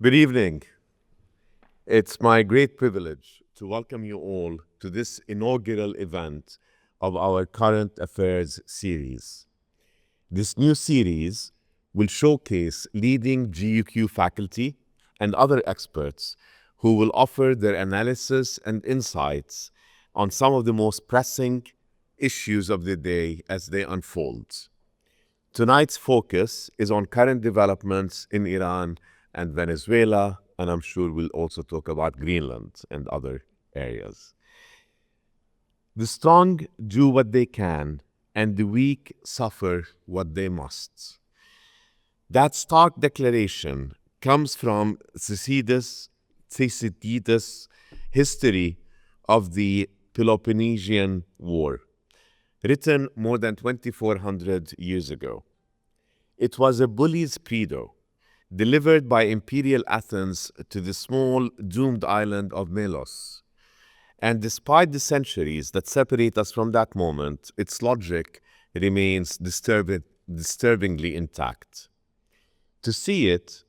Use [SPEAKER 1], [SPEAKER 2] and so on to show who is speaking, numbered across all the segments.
[SPEAKER 1] Good evening. It's my great privilege to welcome you all to this inaugural event of our Current Affairs series. This new series will showcase leading GUQ faculty and other experts who will offer their analysis and insights on some of the most pressing issues of the day as they unfold. Tonight's focus is on current developments in Iran and Venezuela, and I'm sure we'll also talk about Greenland and other areas. The strong do what they can, and the weak suffer what they must. That stark declaration comes from Thucydides' history of the Peloponnesian War, written more than 2,400 years ago. It was a bully's credo, delivered by Imperial Athens to the small, doomed island of Melos. And despite the centuries that separate us from that moment, its logic remains disturbingly intact. To see it,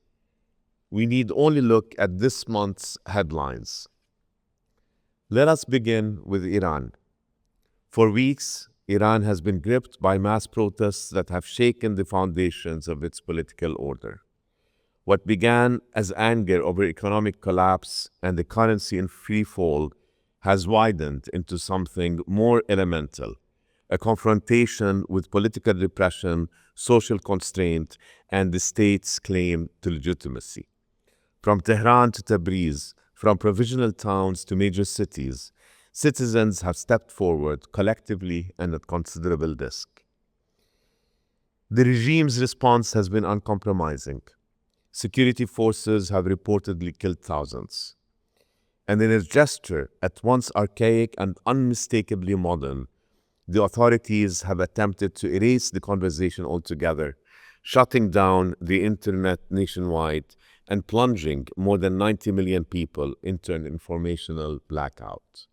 [SPEAKER 1] we need only look at this month's headlines. Let us begin with Iran. For weeks, Iran has been gripped by mass protests that have shaken the foundations of its political order. What began as anger over economic collapse and the currency in free fall has widened into something more elemental, a confrontation with political repression, social constraint, and the state's claim to legitimacy. From Tehran to Tabriz, from provisional towns to major cities, citizens have stepped forward collectively and at considerable risk. The regime's response has been uncompromising. Security forces have reportedly killed thousands. And in a gesture at once archaic and unmistakably modern, the authorities have attempted to erase the conversation altogether, shutting down the internet nationwide and plunging more than 90 million people into an informational blackout.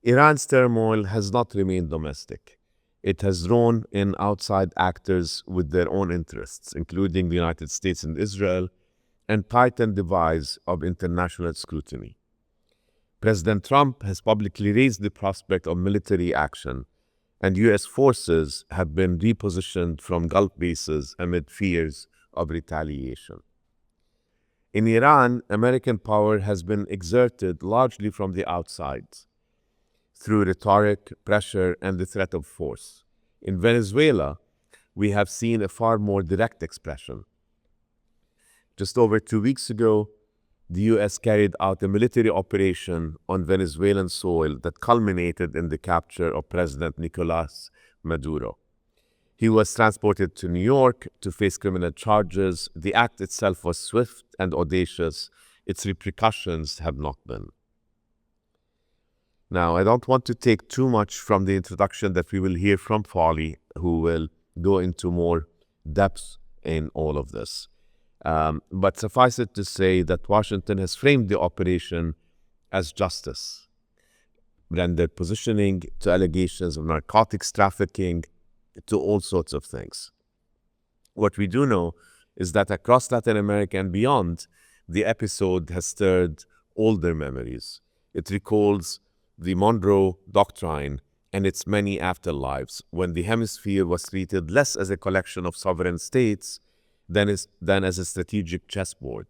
[SPEAKER 1] Iran's turmoil has not remained domestic. It has drawn in outside actors with their own interests, including the United States and Israel, and tightened the vise of international scrutiny. President Trump has publicly raised the prospect of military action, and U.S. forces have been repositioned from Gulf bases amid fears of retaliation. In Iran, American power has been exerted largely from the outside, through rhetoric, pressure, and the threat of force. In Venezuela, we have seen a far more direct expression. Just over 2 weeks ago, the U.S. carried out a military operation on Venezuelan soil that culminated in the capture of President Nicolás Maduro. He was transported to New York to face criminal charges. The act itself was swift and audacious. Its repercussions have not been. Now, I don't want to take too much from the introduction that we will hear from Folly, who will go into more depth in all of this. But suffice it to say that Washington has framed the operation as justice, rendered positioning to allegations of narcotics trafficking, to all sorts of things. What we do know is that across Latin America and beyond, the episode has stirred older memories. It recalls the Monroe Doctrine and its many afterlives, when the hemisphere was treated less as a collection of sovereign states than as a strategic chessboard.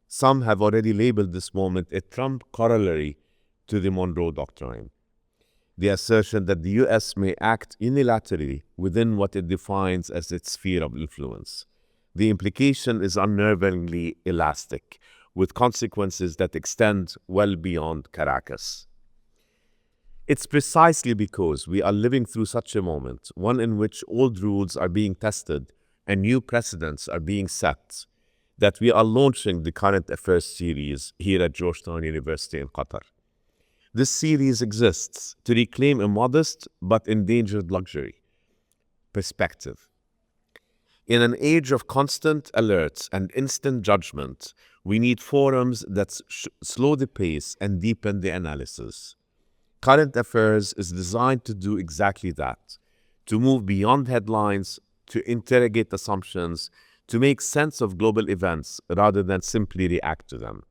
[SPEAKER 1] Some have already labeled this moment a Trump corollary to the Monroe Doctrine. The assertion that the U.S. may act unilaterally within what it defines as its sphere of influence. The implication is unnervingly elastic, with consequences that extend well beyond Caracas. It's precisely because we are living through such a moment, one in which old rules are being tested and new precedents are being set, that we are launching the Current Affairs series here at Georgetown University in Qatar. This series exists to reclaim a modest but endangered luxury: perspective. In an age of constant alerts and instant judgment, we need forums that slow the pace and deepen the analysis. Current Affairs is designed to do exactly that, to move beyond headlines, to interrogate assumptions, to make sense of global events rather than simply react to them.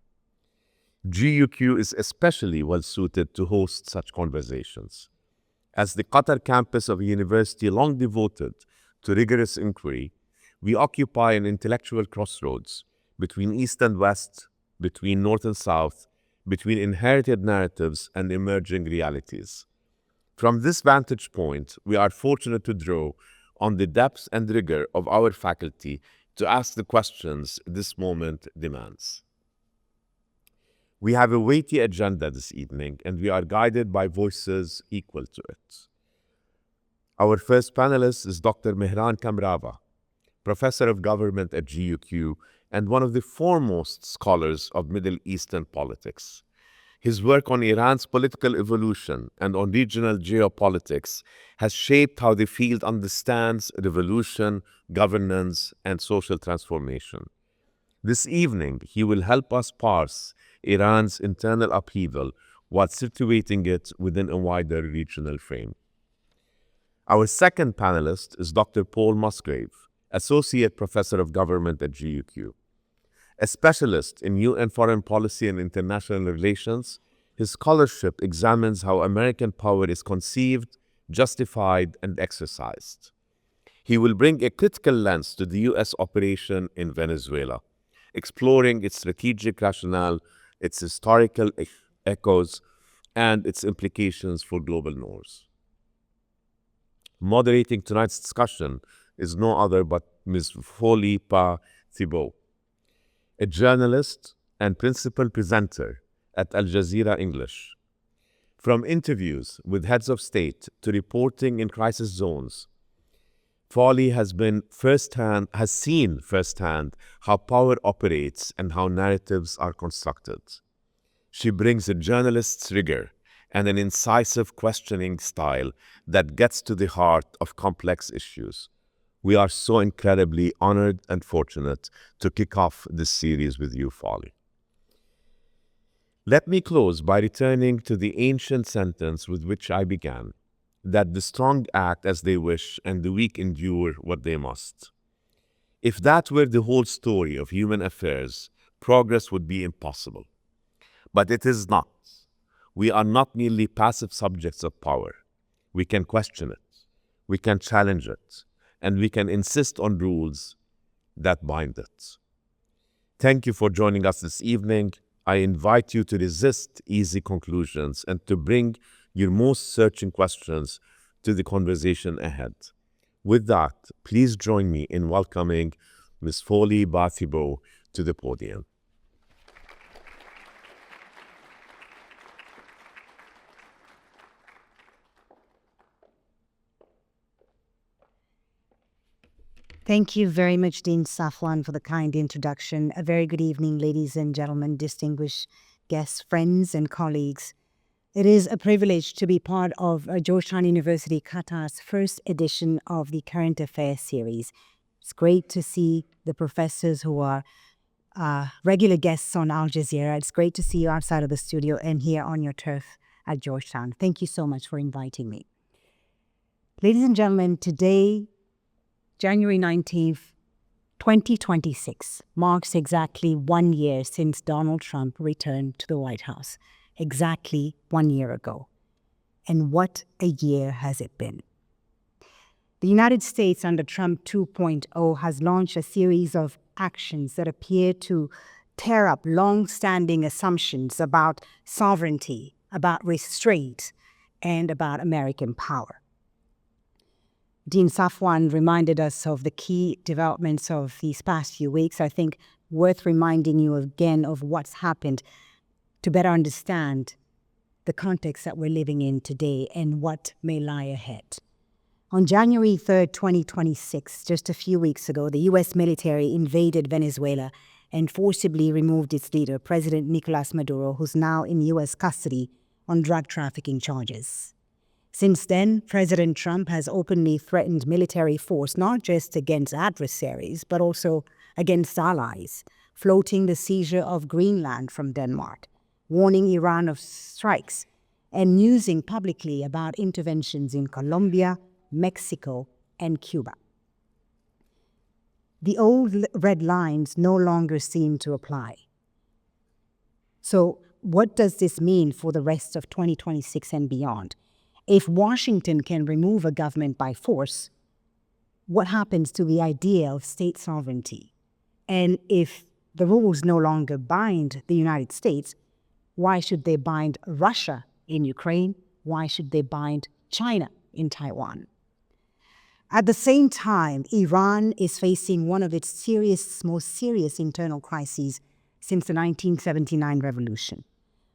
[SPEAKER 1] GUQ is especially well suited to host such conversations. As the Qatar campus of a university long devoted to rigorous inquiry, we occupy an intellectual crossroads between East and West, between North and South, between inherited narratives and emerging realities. From this vantage point, we are fortunate to draw on the depth and rigor of our faculty to ask the questions this moment demands. We have a weighty agenda this evening, and we are guided by voices equal to it. Our first panelist is Dr. Mehran Kamrava, Professor of Government at GUQ and one of the foremost scholars of Middle Eastern politics. His work on Iran's political evolution and on regional geopolitics has shaped how the field understands revolution, governance, and social transformation. This evening, he will help us parse Iran's internal upheaval while situating it within a wider regional frame. Our second panelist is Dr. Paul Musgrave, Associate Professor of Government at GUQ. A specialist in UN foreign policy and international relations, his scholarship examines how American power is conceived, justified, and exercised. He will bring a critical lens to the US operation in Venezuela, exploring its strategic rationale, its historical echoes, and its implications for global norms. Moderating tonight's discussion is no other but Ms. Folly Bah Thibault, a journalist and principal presenter at Jazeera English. From interviews with heads of state to reporting in crisis zones, Folly has seen firsthand how power operates and how narratives are constructed. She brings a journalist's rigor and an incisive questioning style that gets to the heart of complex issues. We are so incredibly honored and fortunate to kick off this series with you, Folly. Let me close by returning to the ancient sentence with which I began, that the strong act as they wish and the weak endure what they must. If that were the whole story of human affairs, progress would be impossible. But it is not. We are not merely passive subjects of power. We can question it, we can challenge it, and we can insist on rules that bind it. Thank you for joining us this evening. I invite you to resist easy conclusions and to bring your most searching questions to the conversation ahead. With that, please join me in welcoming Ms. Folly Bah Thibault to the podium.
[SPEAKER 2] Thank you very much, Dean Safwan, for the kind introduction. A very good evening, ladies and gentlemen, distinguished guests, friends, and colleagues. It is a privilege to be part of Georgetown University Qatar's first edition of the Current Affairs series. It's great to see the professors who are regular guests on Al Jazeera. It's great to see you outside of the studio and here on your turf at Georgetown. Thank you so much for inviting me. Ladies and gentlemen, today, January 19th, 2026, marks exactly 1 year since Donald Trump returned to the White House. Exactly 1 year ago. And what a year has it been. The United States under Trump 2.0 has launched a series of actions that appear to tear up long-standing assumptions about sovereignty, about restraint, and about American power. Dean Safwan reminded us of the key developments of these past few weeks. I think worth reminding you again of what's happened to better understand the context that we're living in today and what may lie ahead. On January 3rd, 2026, just a few weeks ago, the U.S. military invaded Venezuela and forcibly removed its leader, President Nicolas Maduro, who's now in U.S. custody on drug trafficking charges. Since then, President Trump has openly threatened military force not just against adversaries, but also against allies, floating the seizure of Greenland from Denmark, warning Iran of strikes, and musing publicly about interventions in Colombia, Mexico, and Cuba. the old red lines no longer seem to apply. So what does this mean for the rest of 2026 and beyond? If Washington can remove a government by force, what happens to the idea of state sovereignty? And if the rules no longer bind the United States, why should they bind Russia in Ukraine? Why should they bind China in Taiwan? At the same time, Iran is facing one of its most serious internal crises since the 1979 revolution.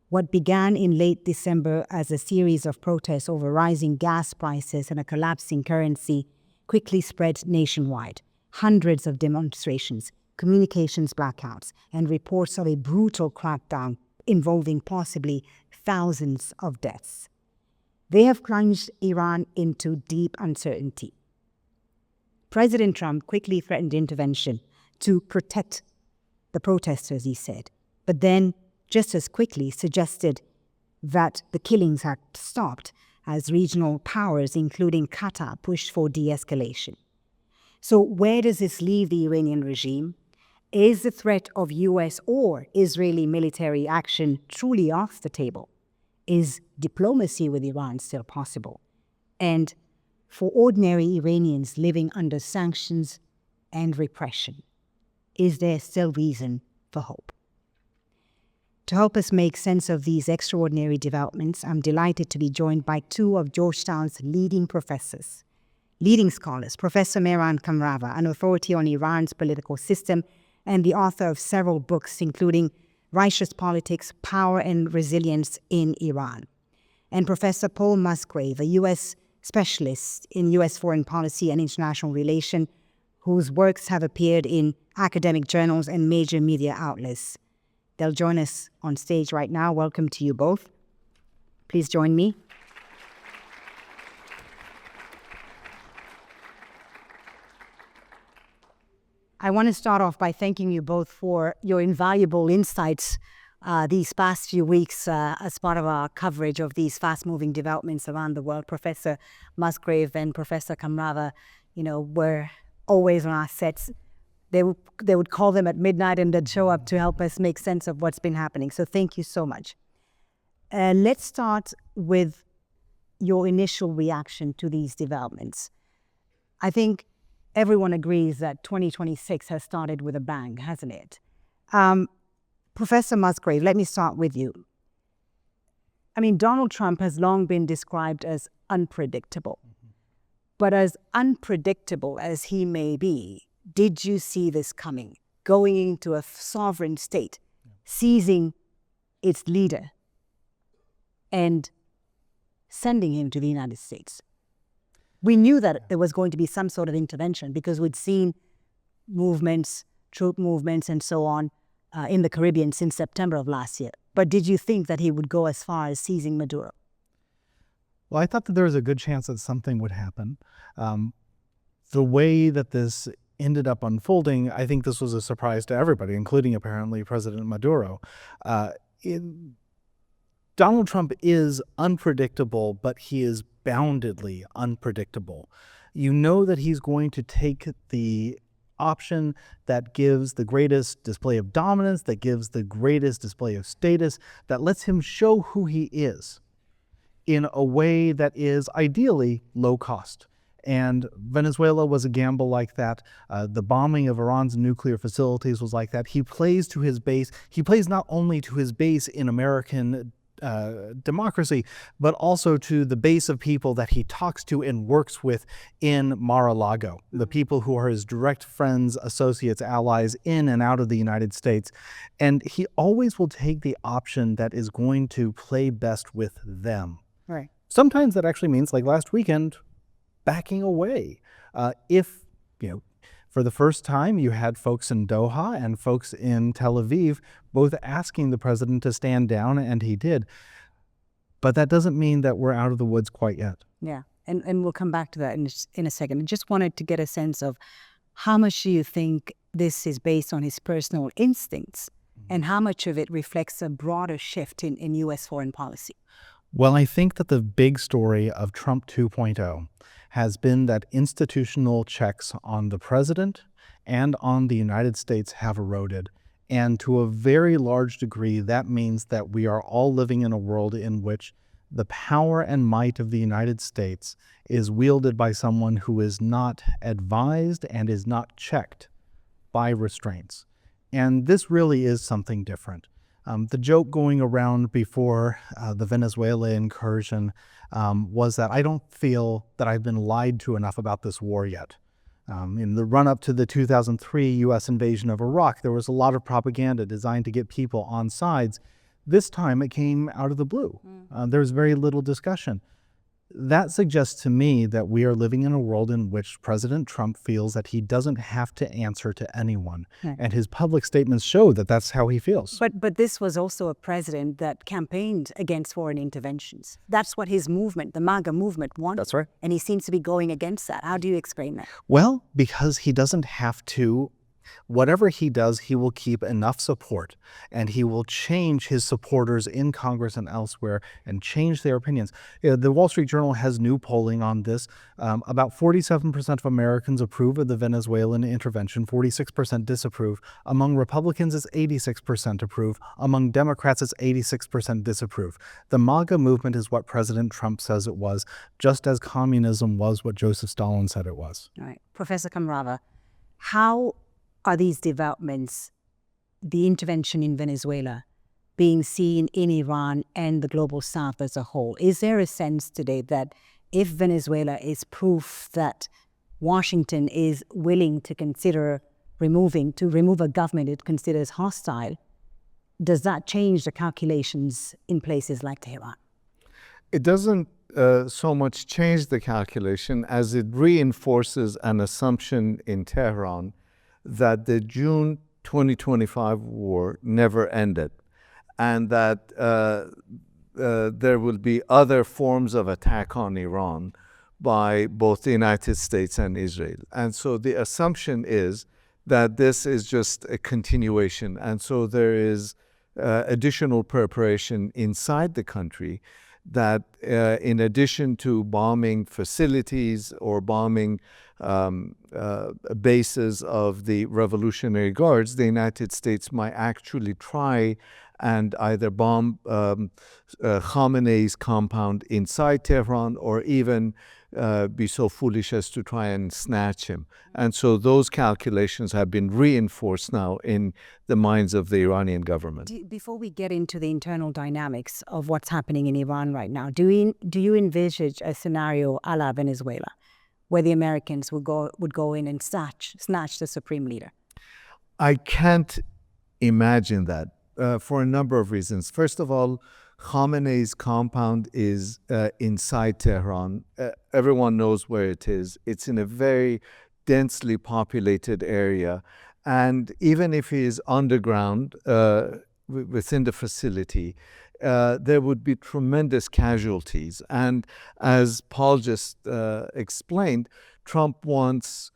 [SPEAKER 2] What began in late December as a series of protests over rising gas prices and a collapsing currency quickly spread nationwide. Hundreds of demonstrations, communications blackouts, and reports of a brutal crackdown involving possibly thousands of deaths. They have plunged Iran into deep uncertainty. President Trump quickly threatened intervention to protect the protesters, he said, but then just as quickly suggested that the killings had stopped as regional powers, including Qatar, pushed for de-escalation. So where does this leave the Iranian regime? Is the threat of U.S. or Israeli military action truly off the table? Is diplomacy with Iran still possible? And for ordinary Iranians living under sanctions and repression, is there still reason for hope? To help us make sense of these extraordinary developments, I'm delighted to be joined by two of Georgetown's leading scholars, Professor Mehran Kamrava, an authority on Iran's political system and the author of several books, including Righteous Politics, Power and Resilience in Iran, and Professor Paul Musgrave, a U.S. specialist in U.S. foreign policy and international relations, whose works have appeared in academic journals and major media outlets. They'll join us on stage right now. Welcome to you both. Please join me. I want to start off by thanking you both for your invaluable insights these past few weeks as part of our coverage of these fast-moving developments around the world. Professor Musgrave and Professor Kamrava, were always on our sets. They would call them at midnight and they'd show up to help us make sense of what's been happening. So thank you so much. Let's start with your initial reaction to these developments. I think everyone agrees that 2026 has started with a bang, hasn't it? Professor Musgrave, let me start with you. I mean, Donald Trump has long been described as unpredictable. But as unpredictable as he may be, did you see this coming? Going into a sovereign state, seizing its leader, and sending him to the United States. We knew that there was going to be some sort of intervention because we'd seen troop movements and so on in the Caribbean since September of last year. But did you think that he would go as far as seizing Maduro?
[SPEAKER 3] Well, I thought that there was a good chance that something would happen. The way that this ended up unfolding, I think this was a surprise to everybody, including apparently President Maduro. Donald Trump is unpredictable, but he is boundedly unpredictable. You know that he's going to take the option that gives the greatest display of dominance, that gives the greatest display of status, that lets him show who he is in a way that is ideally low cost. And Venezuela was a gamble like that. The bombing of Iran's nuclear facilities was like that. He plays to his base. He plays not only to his base in American democracy, but also to the base of people that he talks to and works with in Mar-a-Lago, the people who are his direct friends, associates, allies in and out of the United States. And he always will take the option that is going to play best with them.
[SPEAKER 2] Right.
[SPEAKER 3] Sometimes that actually means, like last weekend, backing away. If, for the first time, you had folks in Doha and folks in Tel Aviv both asking the president to stand down, and he did. But that doesn't mean that we're out of the woods quite yet.
[SPEAKER 2] Yeah, and we'll come back to that in a second. I just wanted to get a sense of how much do you think this is based on his personal instincts, and how much of it reflects a broader shift in U.S. foreign policy?
[SPEAKER 3] Well, I think that the big story of Trump 2.0 has been that institutional checks on the president and on the United States have eroded. And to a very large degree, that means that we are all living in a world in which the power and might of the United States is wielded by someone who is not advised and is not checked by restraints. And this really is something different. The joke going around before the Venezuela incursion was that I don't feel that I've been lied to enough about this war yet. In the run-up to the 2003 U.S. invasion of Iraq, there was a lot of propaganda designed to get people on sides. This time it came out of the blue. There was very little discussion. That suggests to me that we are living in a world in which President Trump feels that he doesn't have to answer to anyone.
[SPEAKER 2] Right.
[SPEAKER 3] And his public statements show that that's how he feels.
[SPEAKER 2] But this was also a president that campaigned against foreign interventions. That's what his movement, the MAGA movement, wanted.
[SPEAKER 3] That's right.
[SPEAKER 2] And he seems to be going against that. How do you explain that?
[SPEAKER 3] Well, because he doesn't have to. Whatever he does, he will keep enough support, and he will change his supporters in Congress and elsewhere and change their opinions. The Wall Street Journal has new polling on this. About 47% of Americans approve of the Venezuelan intervention, 46% disapprove. Among Republicans, it's 86% approve. Among Democrats, it's 86% disapprove. The MAGA movement is what President Trump says it was, just as communism was what Joseph Stalin said it was.
[SPEAKER 2] All right. Professor Kamrava, how are these developments, the intervention in Venezuela, being seen in Iran and the global south as a whole? Is there a sense today that if Venezuela is proof that Washington is willing to consider remove a government it considers hostile, does that change the calculations in places like Tehran?
[SPEAKER 4] It doesn't so much change the calculation as it reinforces an assumption in Tehran that the June 2025 war never ended, and that there will be other forms of attack on Iran by both the United States and Israel. And so the assumption is that this is just a continuation. And so there is additional preparation inside the country that in addition to bombing facilities or bombing bases of the Revolutionary Guards, the United States might actually try and either bomb Khamenei's compound inside Tehran or even be so foolish as to try and snatch him. And so those calculations have been reinforced now in the minds of the Iranian government.
[SPEAKER 2] Before we get into the internal dynamics of what's happening in Iran right now, do you envisage a scenario a la Venezuela, where the Americans would go in and snatch the supreme leader?
[SPEAKER 4] I can't imagine that for a number of reasons. First of all, Khamenei's compound is inside Tehran. Everyone knows where it is. It's in a very densely populated area. And even if he is underground within the facility, there would be tremendous casualties. And as Paul just explained, Trump wants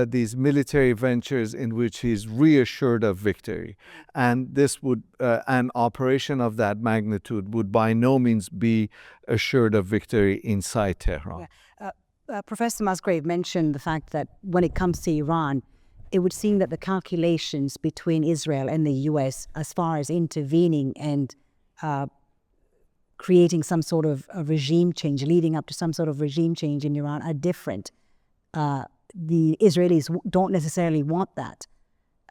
[SPEAKER 4] these military ventures in which he's reassured of victory. And this would, an operation of that magnitude would by no means be assured of victory inside Tehran.
[SPEAKER 2] Yeah. Professor Musgrave mentioned the fact that when it comes to Iran, it would seem that the calculations between Israel and the U.S. as far as intervening and creating some sort of a regime change, leading up to some sort of regime change in Iran are different. The Israelis don't necessarily want that.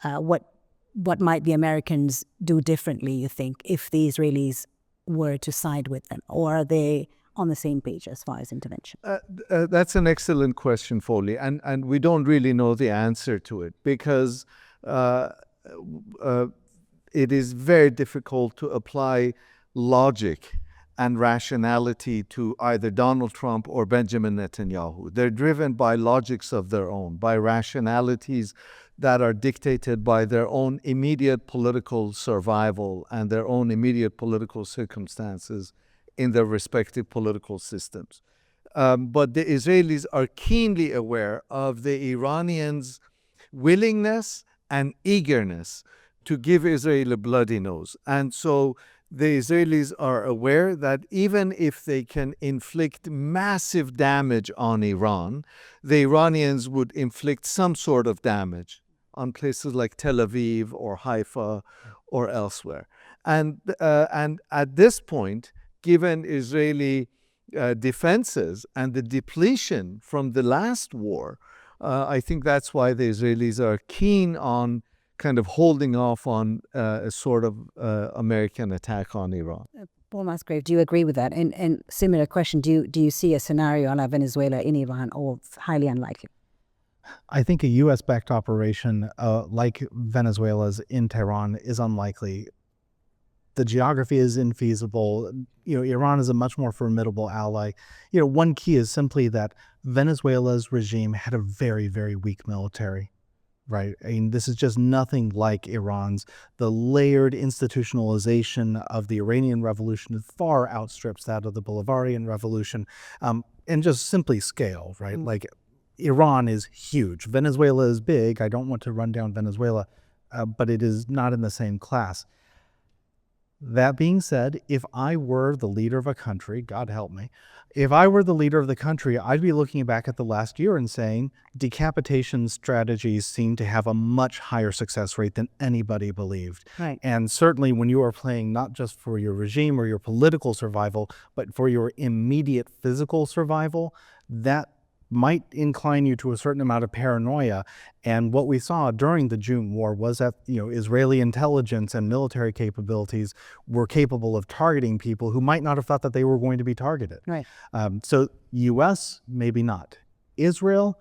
[SPEAKER 2] What might the Americans do differently, you think, if the Israelis were to side with them? Or are they on the same page as far as intervention?
[SPEAKER 4] That's an excellent question, Folly, and we don't really know the answer to it because it is very difficult to apply logic and rationality to either Donald Trump or Benjamin Netanyahu. They're driven by logics of their own, by rationalities that are dictated by their own immediate political survival and their own immediate political circumstances in their respective political systems. But the Israelis are keenly aware of the Iranians' willingness and eagerness to give Israel a bloody nose. And so the Israelis are aware that even if they can inflict massive damage on Iran, the Iranians would inflict some sort of damage on places like Tel Aviv or Haifa or elsewhere. And at this point, given Israeli defenses and the depletion from the last war, I think that's why the Israelis are keen on kind of holding off on a sort of American attack on Iran.
[SPEAKER 2] Paul Musgrave, do you agree with that? And similar question, do you see a scenario a la Venezuela in Iran, or highly unlikely?
[SPEAKER 3] I think a U.S.-backed operation like Venezuela's in Tehran is unlikely. The geography is infeasible. Iran is a much more formidable ally. One key is simply that Venezuela's regime had a very, very weak military, right? I mean, this is just nothing like Iran's. The layered institutionalization of the Iranian Revolution far outstrips that of the Bolivarian Revolution, and just simply scale, right? Like, Iran is huge. Venezuela is big. I don't want to run down Venezuela, but it is not in the same class. That being said, if I were the leader of a country, God help me, if I were the leader of the country, I'd be looking back at the last year and saying decapitation strategies seem to have a much higher success rate than anybody believed.
[SPEAKER 2] Right.
[SPEAKER 3] And certainly when you are playing not just for your regime or your political survival, but for your immediate physical survival, that might incline you to a certain amount of paranoia. And what we saw during the June war was that Israeli intelligence and military capabilities were capable of targeting people who might not have thought that they were going to be targeted.
[SPEAKER 2] Right.
[SPEAKER 3] So U.S., maybe not. Israel,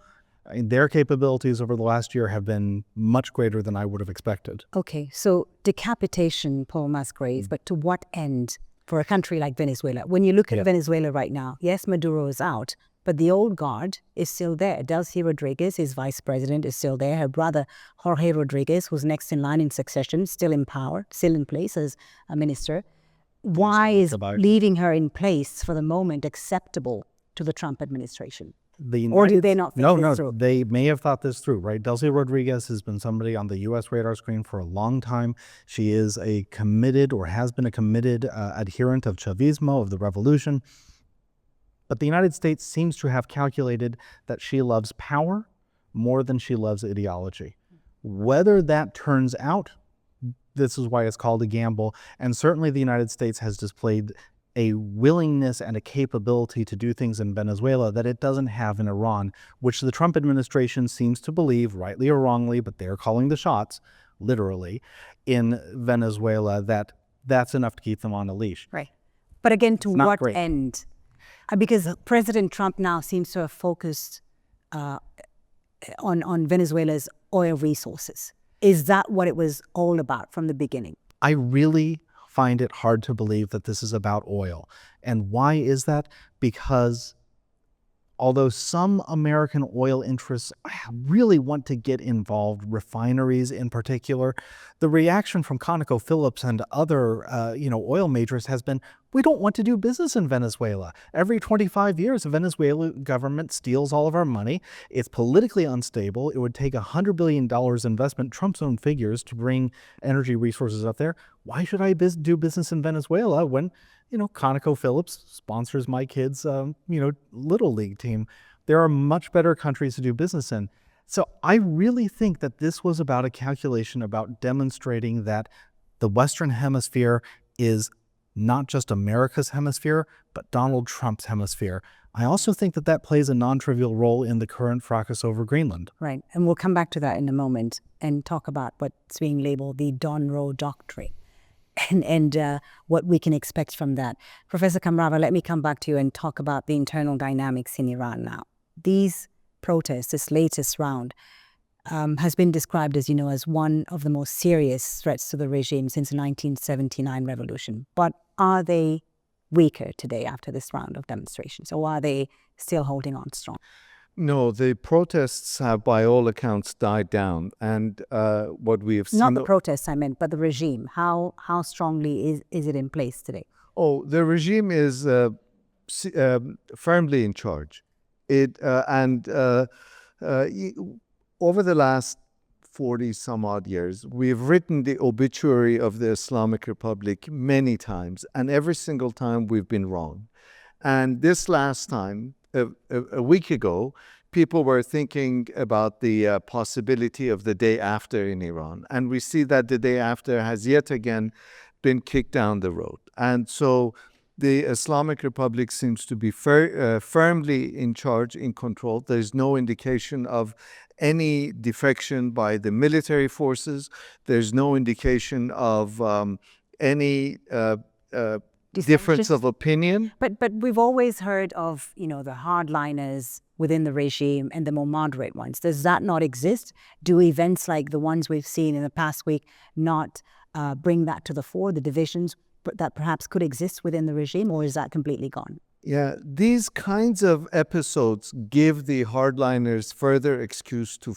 [SPEAKER 3] their capabilities over the last year have been much greater than I would have expected.
[SPEAKER 2] Okay, so decapitation, Paul Musgrave, but to what end for a country like Venezuela? When you look at Venezuela right now, yes, Maduro is out, but the old guard is still there. Delcy Rodriguez, his vice president, is still there. Her brother, Jorge Rodriguez, who's next in line in succession, still in power, still in place as a minister. Why is leaving her in place for the moment acceptable to the Trump administration? Or do they not think this through?
[SPEAKER 3] They may have thought this through, right? Delcy Rodriguez has been somebody on the U.S. radar screen for a long time. She is a committed, or has been a committed adherent of Chavismo, of the revolution. But the United States seems to have calculated that she loves power more than she loves ideology. Whether that turns out, this is why it's called a gamble. And certainly the United States has displayed a willingness and a capability to do things in Venezuela that it doesn't have in Iran, which the Trump administration seems to believe, rightly or wrongly, but they're calling the shots, literally, in Venezuela, that that's enough to keep them on a leash.
[SPEAKER 2] Right. But again, to what end? Because President Trump now seems to have focused on Venezuela's oil resources. Is that what it was all about from the beginning?
[SPEAKER 3] I really find it hard to believe that this is about oil. And why is that? Because although some American oil interests really want to get involved, refineries in particular, the reaction from ConocoPhillips and other oil majors has been, we don't want to do business in Venezuela. Every 25 years, the Venezuelan government steals all of our money. It's politically unstable. It would take $100 billion investment, Trump's own figures, to bring energy resources up there. Why should I do business in Venezuela when ConocoPhillips sponsors my kids' Little League team? There are much better countries to do business in. So I really think that this was about a calculation about demonstrating that the Western Hemisphere is not just America's hemisphere, but Donald Trump's hemisphere. I also think that that plays a non-trivial role in the current fracas over Greenland.
[SPEAKER 2] Right, and we'll come back to that in a moment and talk about what's being labeled the Donroe Doctrine and what we can expect from that. Professor Kamrava, let me come back to you and talk about the internal dynamics in Iran now. These protests, this latest round, has been described, as you know, as one of the most serious threats to the regime since the 1979 revolution. But are they weaker today after this round of demonstrations, or are they still holding on strong?
[SPEAKER 4] No, the protests have, by all accounts, died down. And what we have seen...
[SPEAKER 2] Not the protests, I meant, but the regime. How strongly is it in place today?
[SPEAKER 4] Oh, the regime is firmly in charge. Over the last 40-some-odd years, we've written the obituary of the Islamic Republic many times, and every single time we've been wrong. And this last time, a week ago, people were thinking about the possibility of the day after in Iran. And we see that the day after has yet again been kicked down the road. And so the Islamic Republic seems to be firmly in charge, in control. There's no indication of any defection by the military forces. There's no indication of any difference of opinion.
[SPEAKER 2] But we've always heard of, the hardliners within the regime and the more moderate ones. Does that not exist? Do events like the ones we've seen in the past week not bring that to the fore, the divisions that perhaps could exist within the regime, or is that completely gone?
[SPEAKER 4] Yeah, these kinds of episodes give the hardliners further excuse to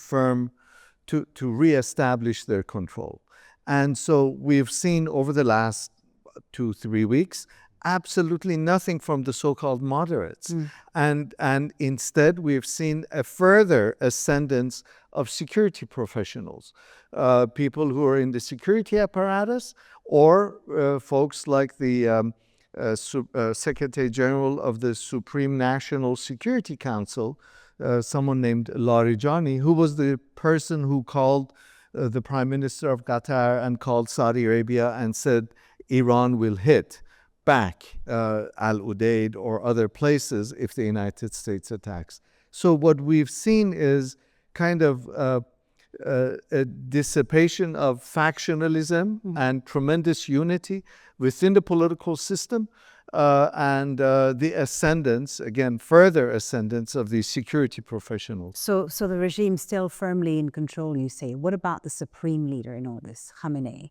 [SPEAKER 4] reestablish their control. And so we've seen over the last 2-3 weeks absolutely nothing from the so-called moderates. And instead we've seen a further ascendance of security professionals, people who are in the security apparatus, or folks like the Secretary General of the Supreme National Security Council, someone named Larijani, who was the person who called the Prime Minister of Qatar and called Saudi Arabia and said Iran will hit back Al-Udeid or other places if the United States attacks. So what we've seen is kind of a dissipation of factionalism and tremendous unity within the political system, and the ascendance, again, further ascendance of the security professionals.
[SPEAKER 2] So the regime's still firmly in control, you say. What about the supreme leader in all this, Khamenei?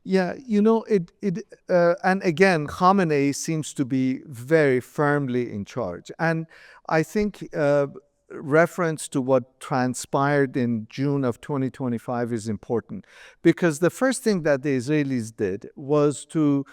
[SPEAKER 4] Yeah, and again, Khamenei seems to be very firmly in charge. And I think reference to what transpired in June of 2025 is important, because the first thing that the Israelis did was to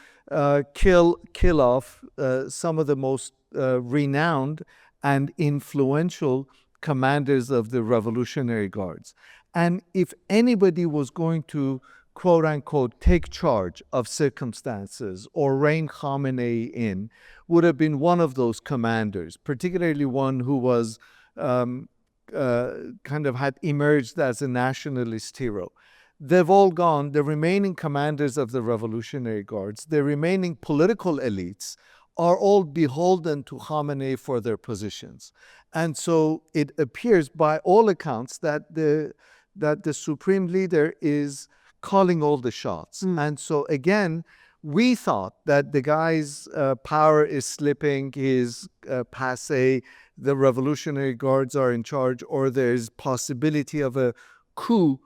[SPEAKER 4] kill off some of the most renowned and influential commanders of the Revolutionary Guards. And if anybody was going to quote unquote take charge of circumstances or rein Khamenei in, would have been one of those commanders, particularly one who was kind of had emerged as a nationalist hero. They've all gone. The remaining commanders of the Revolutionary Guards, the remaining political elites, are all beholden to Khamenei for their positions. And so it appears by all accounts that the supreme leader is calling all the shots. And so again, we thought that the guy's power is slipping, his passé, the Revolutionary Guards are in charge, or there's possibility of a coup.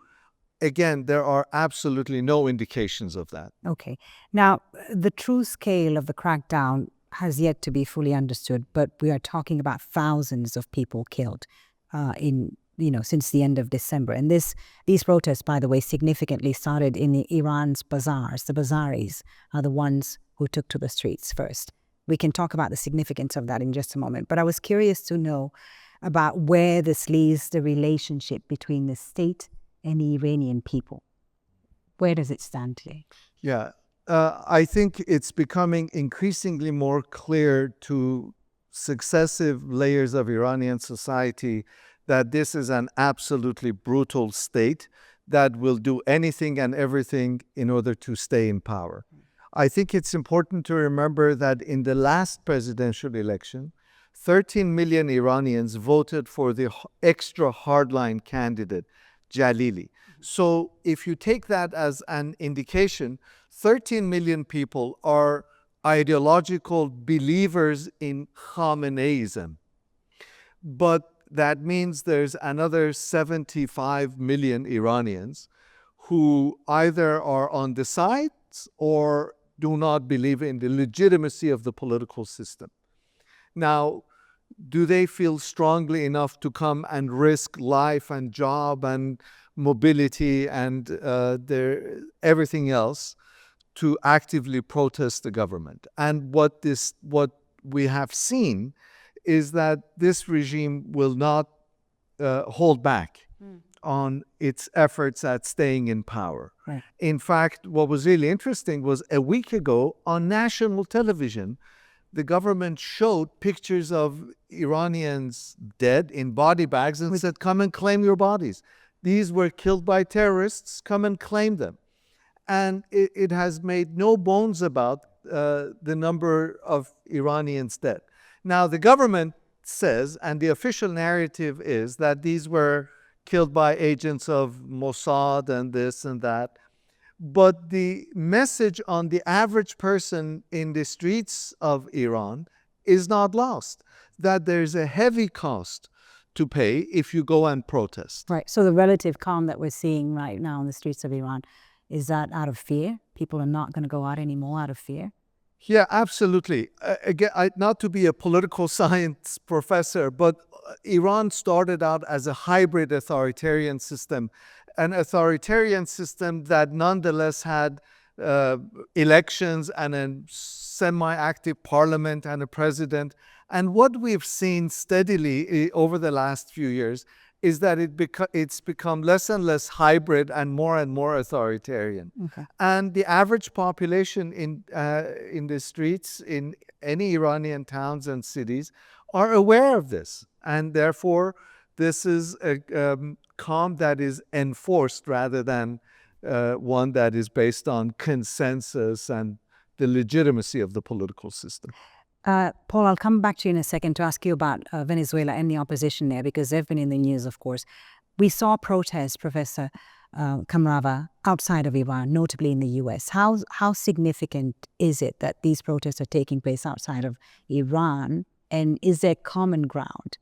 [SPEAKER 4] Again, there are absolutely no indications of that.
[SPEAKER 2] Okay. Now, the true scale of the crackdown has yet to be fully understood, but we are talking about thousands of people killed since the end of December. And these protests, by the way, significantly started in Iran's bazaars. The Bazaris are the ones who took to the streets first. We can talk about the significance of that in just a moment. But I was curious to know about where this leaves the relationship between the state and the Iranian people. Where does it stand today?
[SPEAKER 4] Yeah, I think it's becoming increasingly more clear to successive layers of Iranian society that this is an absolutely brutal state that will do anything and everything in order to stay in power. I think it's important to remember that in the last presidential election, 13 million Iranians voted for the extra hardline candidate, Jalili. So if you take that as an indication, 13 million people are ideological believers in Khameneism. But that means there's another 75 million Iranians who either are on the sides or do not believe in the legitimacy of the political system. Now, do they feel strongly enough to come and risk life and job and mobility and everything else to actively protest the government? And what we have seen is that this regime will not hold back on its efforts at staying in power.
[SPEAKER 2] Right.
[SPEAKER 4] In fact, what was really interesting was a week ago on national television, the government showed pictures of Iranians dead in body bags and said, come and claim your bodies. These were killed by terrorists, come and claim them. And it has made no bones about the number of Iranians dead. Now, the government says, and the official narrative is, that these were killed by agents of Mossad and this and that. But the message on the average person in the streets of Iran is not lost, that there's a heavy cost to pay if you go and protest.
[SPEAKER 2] Right. So the relative calm that we're seeing right now in the streets of Iran, is that out of fear? People are not going to go out anymore out of fear?
[SPEAKER 4] Yeah, absolutely. Again, not to be a political science professor, but Iran started out as a hybrid authoritarian system, an authoritarian system that nonetheless had elections and a semi-active parliament and a president. And what we've seen steadily over the last few years is that it's become less and less hybrid and more authoritarian.
[SPEAKER 2] Okay.
[SPEAKER 4] And the average population in the streets in any Iranian towns and cities are aware of this. And therefore, this is a calm that is enforced rather than one that is based on consensus and the legitimacy of the political system.
[SPEAKER 2] Paul, I'll come back to you in a second to ask you about Venezuela and the opposition there, because they've been in the news, of course. We saw protests, Professor Kamrava, outside of Iran, notably in the U.S. How significant is it that these protests are taking place outside of Iran? And is there common ground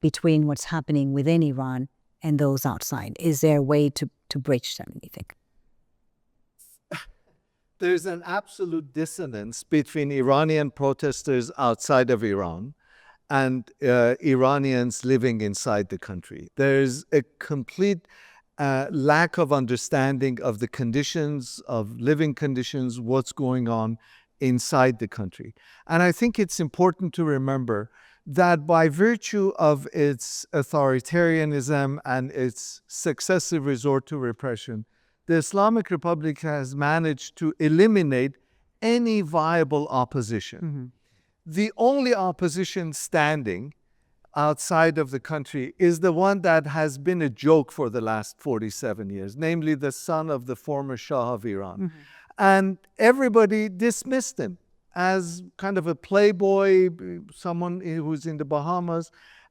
[SPEAKER 2] between what's happening within Iran and those outside? Is there a way to bridge them, you think?
[SPEAKER 4] There's an absolute dissonance between Iranian protesters outside of Iran and Iranians living inside the country. There's a complete lack of understanding of the conditions, of living conditions, what's going on inside the country. And I think it's important to remember that by virtue of its authoritarianism and its successive resort to repression, the Islamic Republic has managed to eliminate any viable opposition.
[SPEAKER 2] Mm-hmm.
[SPEAKER 4] The only opposition standing outside of the country is the one that has been a joke for the last 47 years, namely the son of the former Shah of Iran.
[SPEAKER 2] Mm-hmm.
[SPEAKER 4] And everybody dismissed him as kind of a playboy, someone who's in the Bahamas.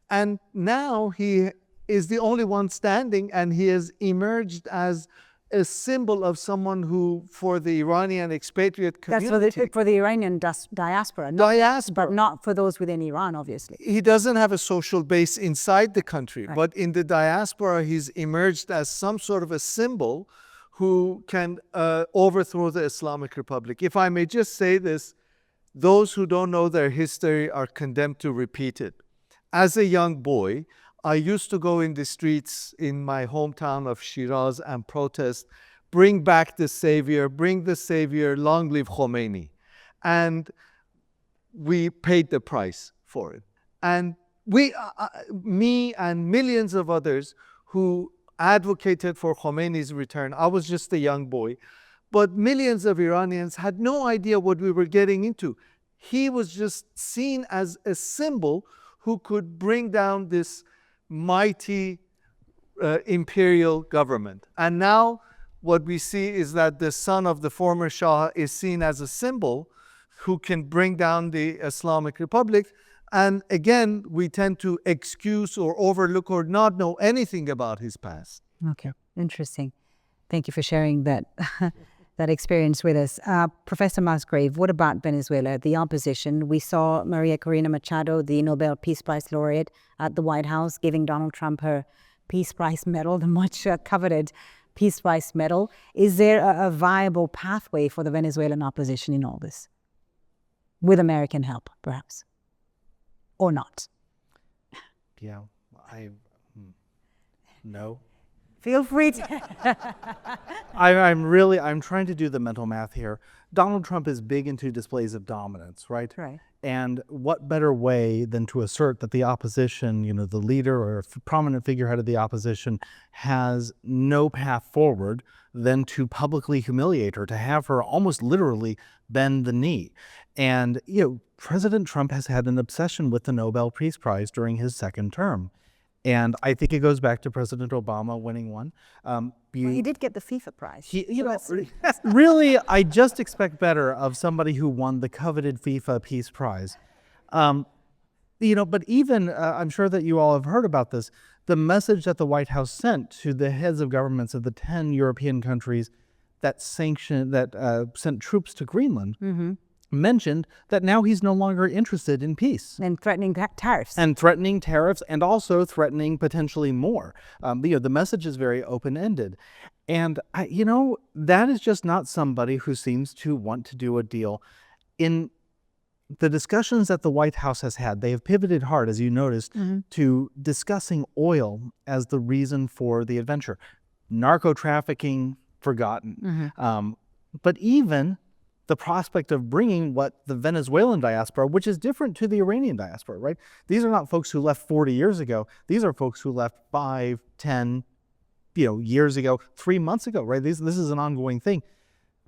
[SPEAKER 4] And now he is the only one standing, and he has emerged as a symbol of someone who, for the Iranian expatriate community...
[SPEAKER 2] That's for the Iranian diaspora. But not for those within Iran, obviously.
[SPEAKER 4] He doesn't have a social base inside the country,
[SPEAKER 2] right.
[SPEAKER 4] But in the diaspora, he's emerged as some sort of a symbol who can overthrow the Islamic Republic. If I may just say this, those who don't know their history are condemned to repeat it. As a young boy, I used to go in the streets in my hometown of Shiraz and protest, bring back the Savior, long live Khomeini. And we paid the price for it. And me and millions of others who advocated for Khomeini's return, I was just a young boy, but millions of Iranians had no idea what we were getting into. He was just seen as a symbol who could bring down this mighty imperial government. And now what we see is that the son of the former Shah is seen as a symbol who can bring down the Islamic Republic. And again, we tend to excuse or overlook or not know anything about his past.
[SPEAKER 2] Okay, interesting. Thank you for sharing that that experience with us. Professor Musgrave, what about Venezuela, the opposition? We saw Maria Corina Machado, the Nobel Peace Prize laureate, at the White House giving Donald Trump her Peace Prize medal, the much coveted Peace Prize medal. Is there a viable pathway for the Venezuelan opposition in all this? With American help, perhaps? Or not?
[SPEAKER 3] Yeah, no.
[SPEAKER 2] Feel free to.
[SPEAKER 3] I'm trying to do the mental math here. Donald Trump is big into displays of dominance, right?
[SPEAKER 2] Right.
[SPEAKER 3] And what better way than to assert that the opposition, the leader or prominent figurehead of the opposition has no path forward than to publicly humiliate her, to have her almost literally bend the knee. And, President Trump has had an obsession with the Nobel Peace Prize during his second term. And I think it goes back to President Obama winning one.
[SPEAKER 2] Well, he did get the FIFA prize.
[SPEAKER 3] Really, I just expect better of somebody who won the coveted FIFA Peace Prize. But even, I'm sure that you all have heard about this, the message that the White House sent to the heads of governments of the 10 European countries that sent troops to Greenland mentioned that now he's no longer interested in peace.
[SPEAKER 2] And threatening tariffs.
[SPEAKER 3] And threatening tariffs, and also threatening potentially more. The message is very open-ended. And, that is just not somebody who seems to want to do a deal. In the discussions that the White House has had, they have pivoted hard, as you noticed, to discussing oil as the reason for the adventure. Narco-trafficking, forgotten. But even the prospect of bringing what the Venezuelan diaspora, which is different to the Iranian diaspora, right? These are not folks who left 40 years ago. These are folks who left 5, 10, years ago, 3 months ago, right? This is an ongoing thing.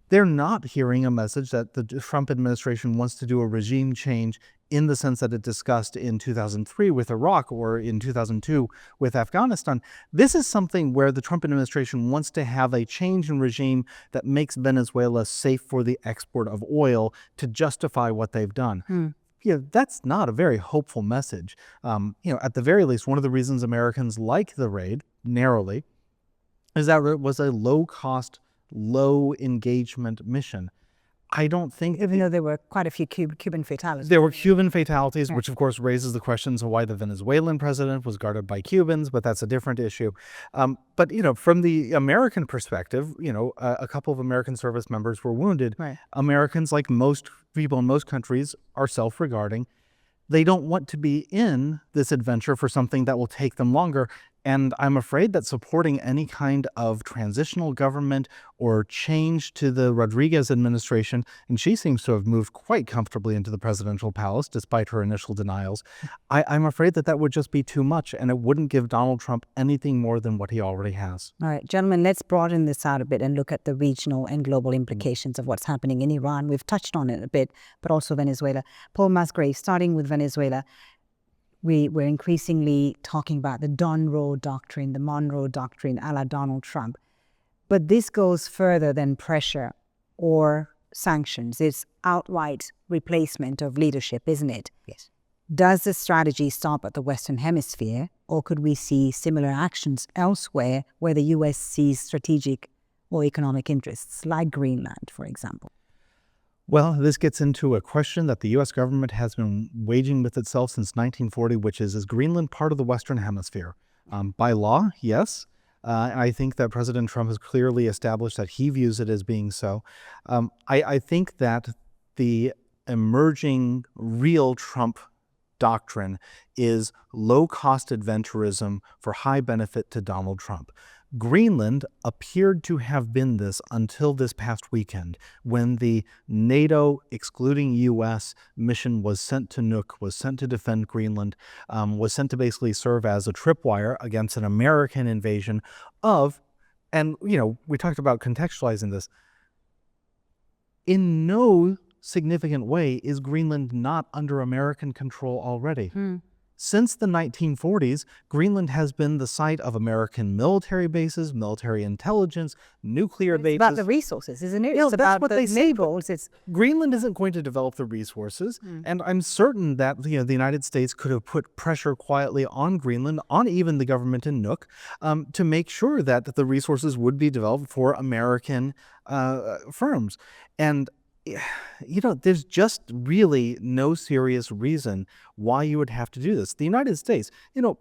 [SPEAKER 3] They're not hearing a message that the Trump administration wants to do a regime change in the sense that it discussed in 2003 with Iraq or in 2002 with Afghanistan. This is something where the Trump administration wants to have a change in regime that makes Venezuela safe for the export of oil to justify what they've done. That's not a very hopeful message. At the very least, one of the reasons Americans like the raid narrowly is that it was a low-cost, low-engagement mission. I don't think...
[SPEAKER 2] Even though there were quite a few Cuban fatalities.
[SPEAKER 3] There were Cuban fatalities, which of course raises the questions of why the Venezuelan president was guarded by Cubans, but that's a different issue. But, from the American perspective, a couple of American service members were wounded.
[SPEAKER 2] Right.
[SPEAKER 3] Americans, like most people in most countries, are self-regarding. They don't want to be in this adventure for something that will take them longer. And I'm afraid that supporting any kind of transitional government or change to the Rodriguez administration, and she seems to have moved quite comfortably into the presidential palace despite her initial denials, I'm afraid that would just be too much, and it wouldn't give Donald Trump anything more than what he already has.
[SPEAKER 2] All right, gentlemen, let's broaden this out a bit and look at the regional and global implications of what's happening in Iran. We've touched on it a bit, but also Venezuela. Paul Musgrave, starting with Venezuela, we're increasingly talking about the Monroe Doctrine, the Monroe Doctrine a la Donald Trump. But this goes further than pressure or sanctions. It's outright replacement of leadership, isn't it?
[SPEAKER 5] Yes.
[SPEAKER 2] Does the strategy stop at the Western Hemisphere, or could we see similar actions elsewhere where the U.S. sees strategic or economic interests, like Greenland, for example?
[SPEAKER 3] Well, this gets into a question that the U.S. government has been waging with itself since 1940, which is Greenland part of the Western Hemisphere? By law, yes. I think that President Trump has clearly established that he views it as being so. I think that the emerging real Trump doctrine is low-cost adventurism for high benefit to Donald Trump. Greenland appeared to have been this until this past weekend, when the NATO, excluding U.S., mission was sent to Nuuk, was sent to defend Greenland, was sent to basically serve as a tripwire against an American invasion of, and we talked about contextualizing this, in no significant way is Greenland not under American control already. Since the 1940s, Greenland has been the site of American military bases, military intelligence, nuclear bases.
[SPEAKER 2] It's about the resources, isn't it?
[SPEAKER 3] Yeah,
[SPEAKER 2] It's
[SPEAKER 3] that's
[SPEAKER 2] about
[SPEAKER 3] what
[SPEAKER 2] the
[SPEAKER 3] they say.
[SPEAKER 2] neighbors. It's
[SPEAKER 3] Greenland isn't going to develop the resources, and I'm certain that the United States could have put pressure quietly on Greenland, on even the government in Nuuk, to make sure that the resources would be developed for American firms. And there's just really no serious reason why you would have to do this. The United States,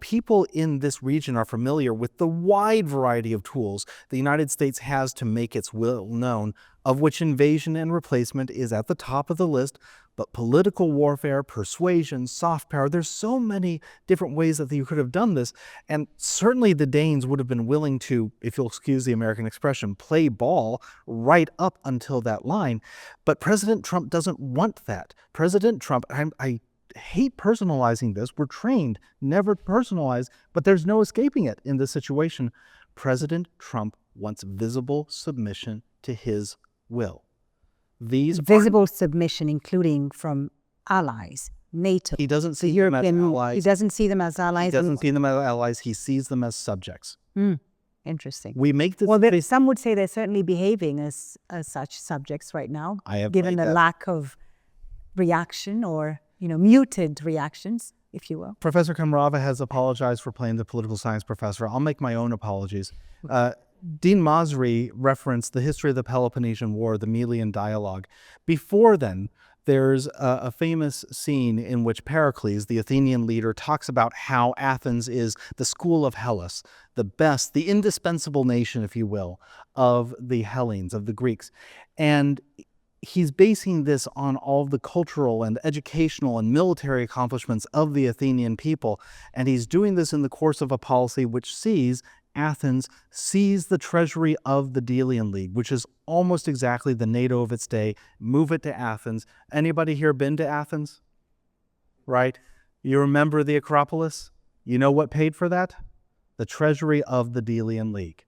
[SPEAKER 3] people in this region are familiar with the wide variety of tools the United States has to make its will known, of which invasion and replacement is at the top of the list, But political warfare, persuasion, soft power, there's so many different ways that you could have done this. And certainly the Danes would have been willing to, if you'll excuse the American expression, play ball right up until that line. But President Trump doesn't want that. President Trump, I hate personalizing this. We're trained never to personalize, but there's no escaping it in this situation. President Trump wants visible submission to his will. These
[SPEAKER 2] visible submission, including from allies, NATO.
[SPEAKER 3] He doesn't see them as allies.
[SPEAKER 2] He doesn't see them as allies.
[SPEAKER 3] He doesn't see them as allies. He sees them as subjects.
[SPEAKER 2] Interesting.
[SPEAKER 3] We make this.
[SPEAKER 2] Well, some would say they're certainly behaving as such subjects right now, given the lack of reaction or muted reactions, if you will.
[SPEAKER 3] Professor Kamrava has apologized for playing the political science professor. I'll make my own apologies. Dean Masri referenced the history of the Peloponnesian War, the Melian dialogue. Before then, there's a famous scene in which Pericles, the Athenian leader, talks about how Athens is the school of Hellas, the best, the indispensable nation, if you will, of the Hellenes, of the Greeks. And he's basing this on all the cultural and educational and military accomplishments of the Athenian people. And he's doing this in the course of a policy which sees Athens seize the treasury of the Delian League, which is almost exactly the NATO of its day, move it to Athens. Anybody here been to Athens? Right? You remember the Acropolis? You know what paid for that? The treasury of the Delian League.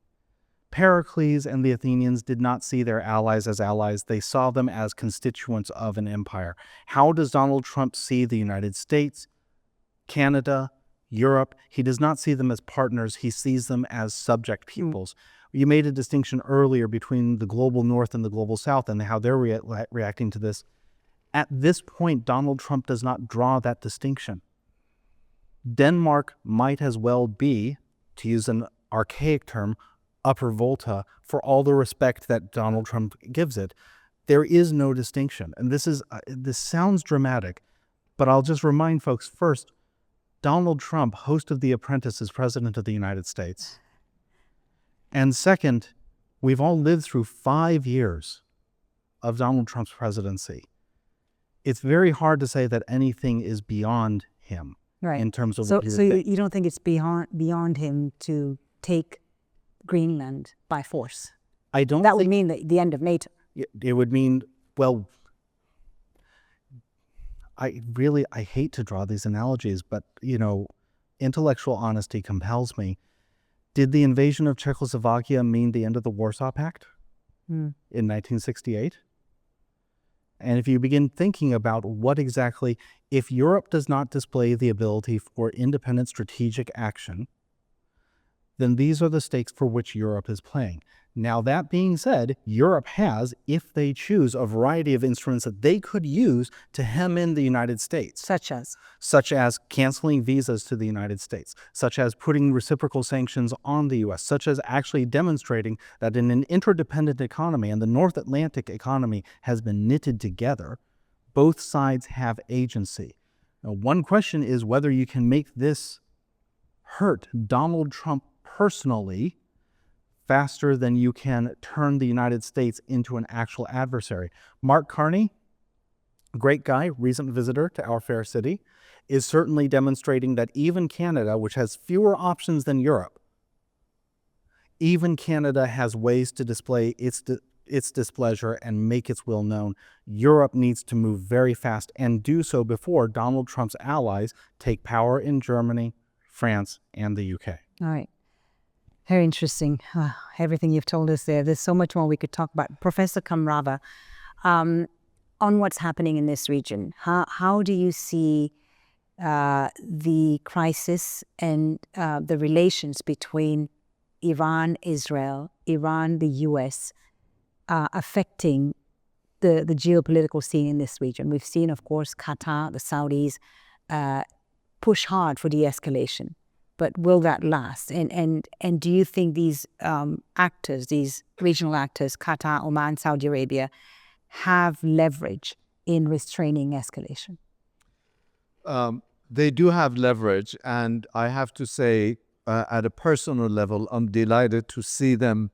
[SPEAKER 3] Pericles and the Athenians did not see their allies as allies. They saw them as constituents of an empire. How does Donald Trump see the United States, Canada, Europe? He does not see them as partners. He sees them as subject peoples. You made a distinction earlier between the global north and the global south and how they're reacting to this. At this point, Donald Trump does not draw that distinction. Denmark might as well be, to use an archaic term, upper volta for all the respect that Donald Trump gives it. There is no distinction. And this sounds dramatic, but I'll just remind folks first, Donald Trump, host of The Apprentice, is president of the United States. And second, we've all lived through 5 years of Donald Trump's presidency. It's very hard to say that anything is beyond him in terms of what
[SPEAKER 2] so you don't think it's beyond him to take Greenland by force?
[SPEAKER 3] I don't.
[SPEAKER 2] That would mean the end of NATO.
[SPEAKER 3] It would mean, well, I hate to draw these analogies, but, intellectual honesty compels me. Did the invasion of Czechoslovakia mean the end of the Warsaw Pact in 1968? And if you begin thinking about what exactly, if Europe does not display the ability for independent strategic action, then these are the stakes for which Europe is playing. Now, that being said, Europe has, if they choose, a variety of instruments that they could use to hem in the United States. Such as canceling visas to the United States, such as putting reciprocal sanctions on the U.S., such as actually demonstrating that in an interdependent economy, and the North Atlantic economy has been knitted together, both sides have agency. Now, one question is whether you can make this hurt Donald Trump personally faster than you can turn the United States into an actual adversary. Mark Carney, great guy, recent visitor to our fair city, is certainly demonstrating that even Canada, which has fewer options than Europe, even Canada has ways to display its displeasure and make its will known. Europe needs to move very fast and do so before Donald Trump's allies take power in Germany, France, and the UK.
[SPEAKER 2] All right. Very interesting. Everything you've told us there. There's so much more we could talk about. Professor Kamrava, on what's happening in this region, how do you see the crisis and the relations between Iran, Israel, Iran, the U.S., affecting the geopolitical scene in this region? We've seen, of course, Qatar, the Saudis, push hard for de-escalation. But will that last? And do you think these actors, these regional actors, Qatar, Oman, Saudi Arabia, have leverage in restraining escalation?
[SPEAKER 4] They do have leverage, and I have to say, at a personal level, I'm delighted to see them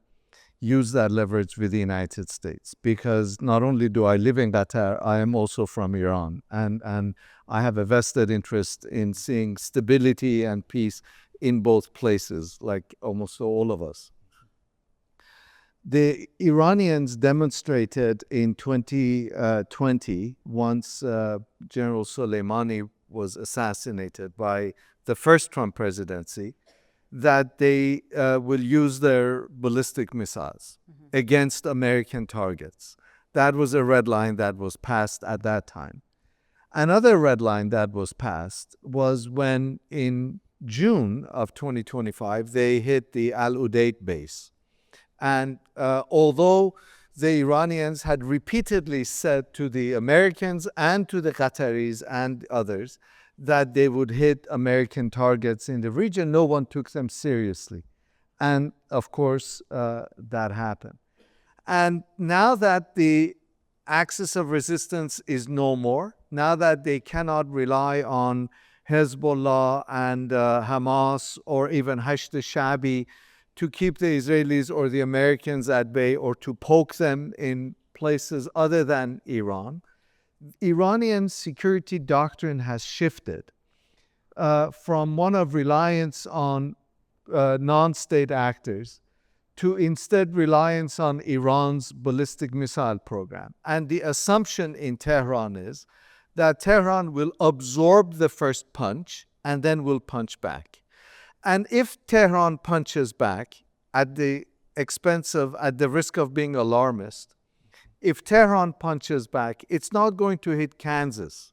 [SPEAKER 4] use that leverage with the United States, because not only do I live in Qatar, I am also from Iran, and I have a vested interest in seeing stability and peace in both places, like almost all of us. The Iranians demonstrated in 2020, once General Soleimani was assassinated by the first Trump presidency, that they will use their ballistic missiles against American targets. That was a red line that was passed at that time. Another red line that was passed was when in June of 2025, they hit the Al Udeid base. And although the Iranians had repeatedly said to the Americans and to the Qataris and others that they would hit American targets in the region, no one took them seriously. And of course, that happened. And now that the axis of resistance is no more, now that they cannot rely on Hezbollah and Hamas or even Hashd al-Sha'bi to keep the Israelis or the Americans at bay or to poke them in places other than Iran, Iranian security doctrine has shifted from one of reliance on non-state actors to instead reliance on Iran's ballistic missile program. And the assumption in Tehran is that Tehran will absorb the first punch and then will punch back. And if Tehran punches back at the risk of being alarmist, if Tehran punches back, it's not going to hit Kansas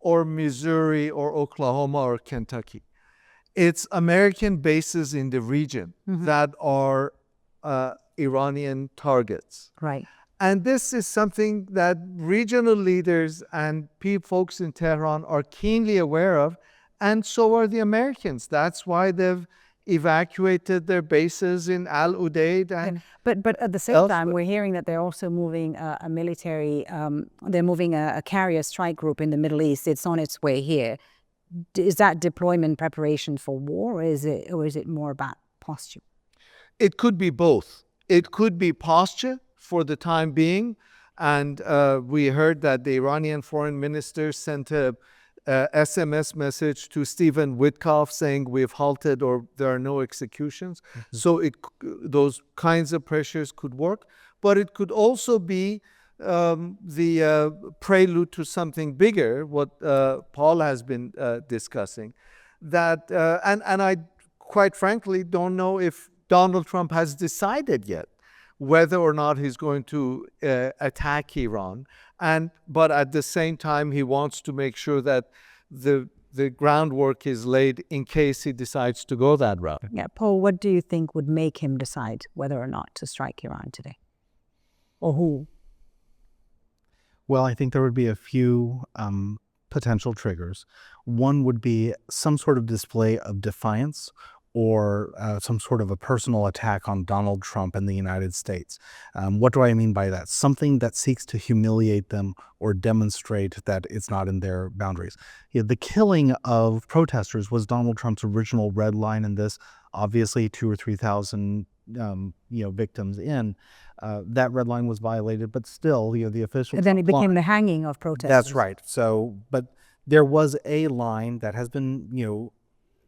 [SPEAKER 4] or Missouri or Oklahoma or Kentucky. It's American bases in the region that are Iranian targets.
[SPEAKER 2] Right.
[SPEAKER 4] And this is something that regional leaders and folks in Tehran are keenly aware of, and so are the Americans. That's why they've evacuated their bases in Al Udeid.
[SPEAKER 2] But at the same time, we're hearing that they're also moving a military, they're moving a carrier strike group in the Middle East. It's on its way here. Is that deployment preparation for war, or is it more about posture?
[SPEAKER 4] It could be both. It could be posture for the time being. And we heard that the Iranian foreign minister sent a SMS message to Stephen Witkoff saying we've halted or there are no executions. So those kinds of pressures could work. But it could also be the prelude to something bigger, what Paul has been discussing. That and I quite frankly don't know if Donald Trump has decided yet whether or not he's going to attack Iran. But at the same time, he wants to make sure that the groundwork is laid in case he decides to go that route.
[SPEAKER 2] Yeah, Paul, what do you think would make him decide whether or not to strike Iran today? Or who?
[SPEAKER 3] Well, I think there would be a few potential triggers. One would be some sort of display of defiance or some sort of a personal attack on Donald Trump and the United States. What do I mean by that? Something that seeks to humiliate them or demonstrate that it's not in their boundaries. The killing of protesters was Donald Trump's original red line in this. Obviously, 2,000 or 3,000 victims in. That red line was violated, but still, the official.
[SPEAKER 2] And then it became the hanging of protesters.
[SPEAKER 3] That's right. So, but there was a line that has been,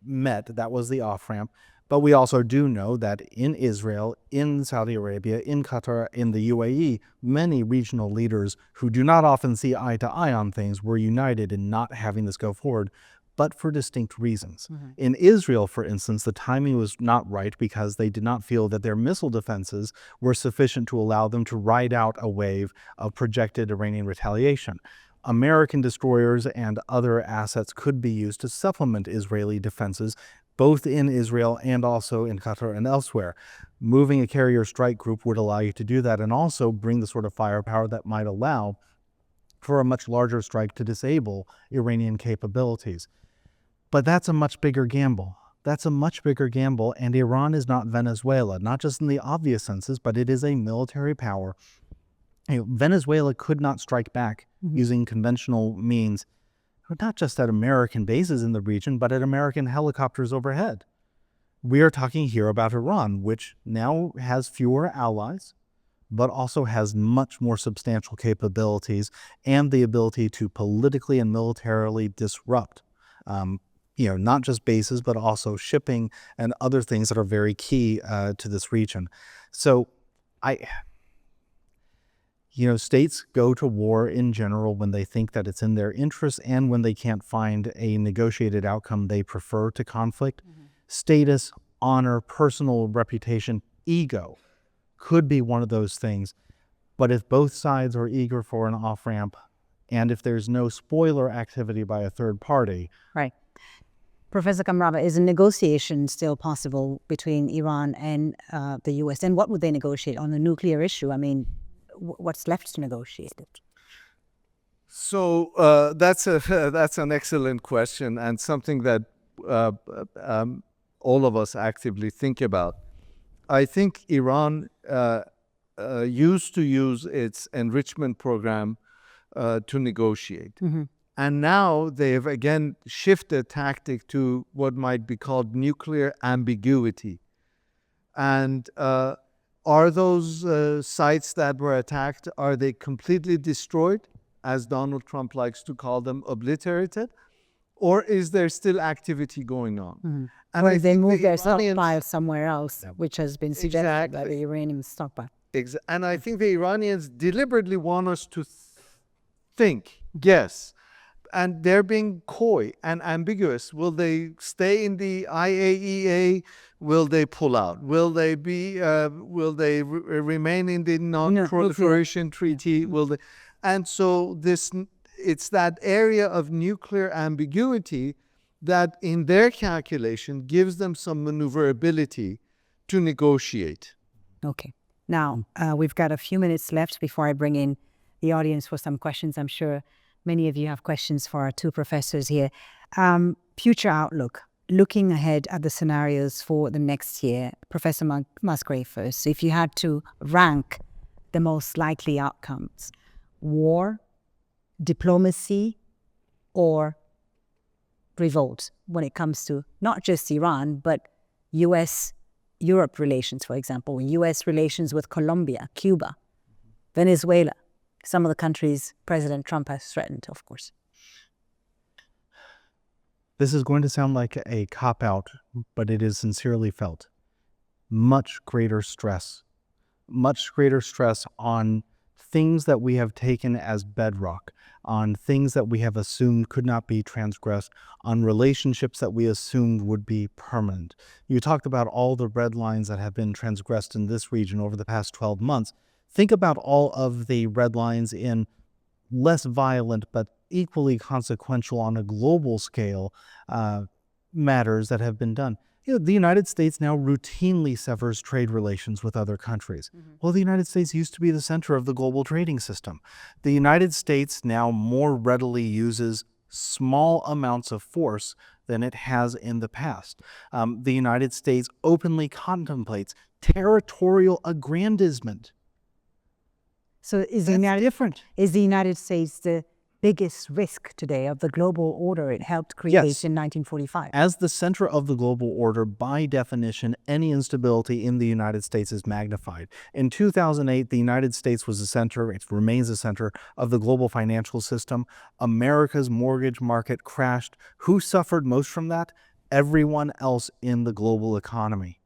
[SPEAKER 3] met. That was the off-ramp. But we also do know that in Israel, in Saudi Arabia, in Qatar, in the UAE, many regional leaders who do not often see eye to eye on things were united in not having this go forward, but for distinct reasons. In Israel, for instance, the timing was not right because they did not feel that their missile defenses were sufficient to allow them to ride out a wave of projected Iranian retaliation. American destroyers and other assets could be used to supplement Israeli defenses, both in Israel and also in Qatar and elsewhere. Moving a carrier strike group would allow you to do that and also bring the sort of firepower that might allow for a much larger strike to disable Iranian capabilities. But that's a much bigger gamble. That's a much bigger gamble, and Iran is not Venezuela, not just in the obvious senses, but it is a military power. Venezuela could not strike back using conventional means, not just at American bases in the region, but at American helicopters overhead. We are talking here about Iran, which now has fewer allies, but also has much more substantial capabilities and the ability to politically and militarily disrupt, not just bases, but also shipping and other things that are very key to this region. So states go to war in general when they think that it's in their interest and when they can't find a negotiated outcome they prefer to conflict. Status, honor, personal reputation, ego could be one of those things. But if both sides are eager for an off-ramp, and if there's no spoiler activity by a third party.
[SPEAKER 2] Right. Professor Kamrava, is a negotiation still possible between Iran and the U.S.? And what would they negotiate on the nuclear issue? I mean, what's left to negotiate?
[SPEAKER 4] So that's an excellent question and something that all of us actively think about. I think Iran used to use its enrichment program to negotiate. And now they've again shifted tactic to what might be called nuclear ambiguity. And are those sites that were attacked, are they completely destroyed, as Donald Trump likes to call them, obliterated? Or is there still activity going on? And
[SPEAKER 2] or they move their stockpile somewhere else, which has been suggested by the Iranian stockpile.
[SPEAKER 4] And I think the Iranians deliberately want us to think, guess, and they're being coy and ambiguous. Will they stay in the IAEA? Will they pull out? Will they be? Will they remain in the non-proliferation treaty? Will they? And so it's that area of nuclear ambiguity that, in their calculation, gives them some maneuverability to negotiate.
[SPEAKER 2] Okay. Now, we've got a few minutes left before I bring in the audience for some questions. I'm sure many of you have questions for our two professors here. Future outlook, looking ahead at the scenarios for the next year. Professor Musgrave first. If you had to rank the most likely outcomes, war, diplomacy, or revolt, when it comes to not just Iran, but U.S.-Europe relations, for example, U.S. relations with Colombia, Cuba, Venezuela, some of the countries President Trump has threatened, of course.
[SPEAKER 3] This is going to sound like a cop-out, but it is sincerely felt. Much greater stress on things that we have taken as bedrock, on things that we have assumed could not be transgressed, on relationships that we assumed would be permanent. You talked about all the red lines that have been transgressed in this region over the past 12 months. Think about all of the red lines in less violent but equally consequential on a global scale matters that have been done. The United States now routinely severs trade relations with other countries. Well, the United States used to be the center of the global trading system. The United States now more readily uses small amounts of force than it has in the past. The United States openly contemplates territorial aggrandizement.
[SPEAKER 2] So is the United States the biggest risk today of the global order it helped create in 1945?
[SPEAKER 3] As the center of the global order, by definition, any instability in the United States is magnified. In 2008, the United States was the center, it remains the center of the global financial system. America's mortgage market crashed. Who suffered most from that? Everyone else in the global economy.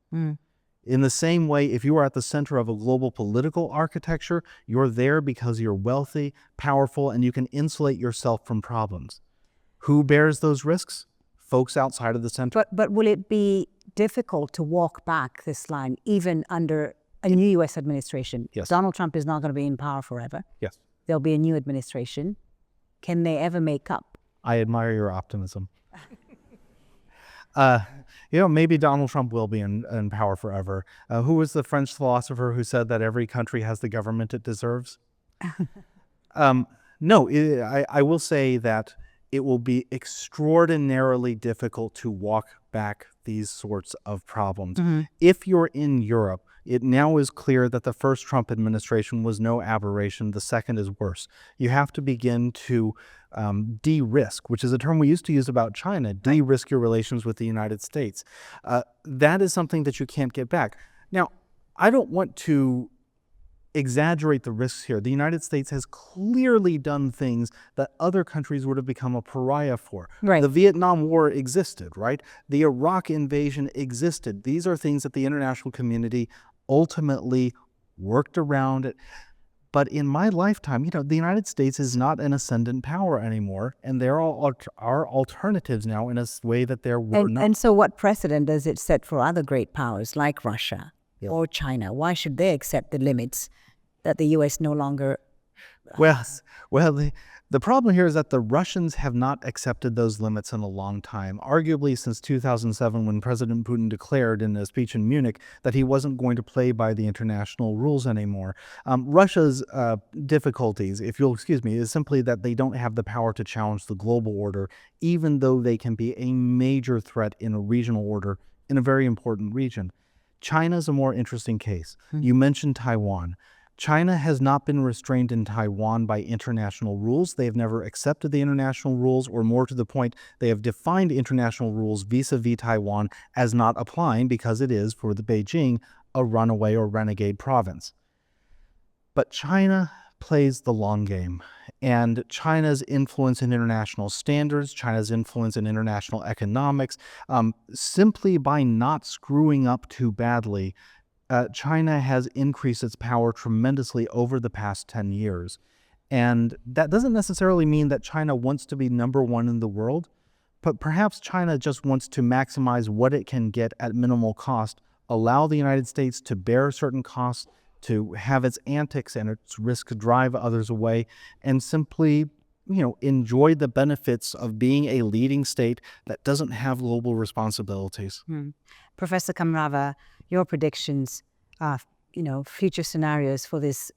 [SPEAKER 3] In the same way, if you are at the center of a global political architecture, you're there because you're wealthy, powerful, and you can insulate yourself from problems. Who bears those risks? Folks outside of the center.
[SPEAKER 2] But will it be difficult to walk back this line, even under a new U.S. administration?
[SPEAKER 3] Yes.
[SPEAKER 2] Donald Trump is not going to be in power forever.
[SPEAKER 3] Yes.
[SPEAKER 2] There'll be a new administration. Can they ever make up?
[SPEAKER 3] I admire your optimism. Maybe Donald Trump will be in power forever. Who was the French philosopher who said that every country has the government it deserves? No, I will say that it will be extraordinarily difficult to walk back these sorts of problems. If you're in Europe, it now is clear that the first Trump administration was no aberration. The second is worse. You have to begin to de-risk, which is a term we used to use about China, de-risk your relations with the United States. That is something that you can't get back. Now, I don't want to exaggerate the risks here. The United States has clearly done things that other countries would have become a pariah for.
[SPEAKER 2] Right.
[SPEAKER 3] The Vietnam War existed, right? The Iraq invasion existed. These are things that the international community ultimately worked around it. But in my lifetime, the United States is not an ascendant power anymore, and there are alternatives now in a way that there were not.
[SPEAKER 2] And so what precedent does it set for other great powers like Russia or China? Why should they accept the limits that the U.S. no longer...
[SPEAKER 3] Well, the problem here is that the Russians have not accepted those limits in a long time, arguably since 2007 when President Putin declared in a speech in Munich that he wasn't going to play by the international rules anymore. Russia's difficulties, if you'll excuse me, is simply that they don't have the power to challenge the global order, even though they can be a major threat in a regional order in a very important region. China's a more interesting case. You mentioned Taiwan. China has not been restrained in Taiwan by international rules. They have never accepted the international rules, or more to the point, they have defined international rules vis-a-vis Taiwan as not applying because it is, for the Beijing, a runaway or renegade province. But China plays the long game, and China's influence in international standards, China's influence in international economics, simply by not screwing up too badly, China has increased its power tremendously over the past 10 years. And that doesn't necessarily mean that China wants to be number one in the world, but perhaps China just wants to maximize what it can get at minimal cost, allow the United States to bear certain costs, to have its antics and its risk drive others away, and simply enjoy the benefits of being a leading state that doesn't have global responsibilities.
[SPEAKER 2] Professor Kamrava, your predictions, future scenarios for this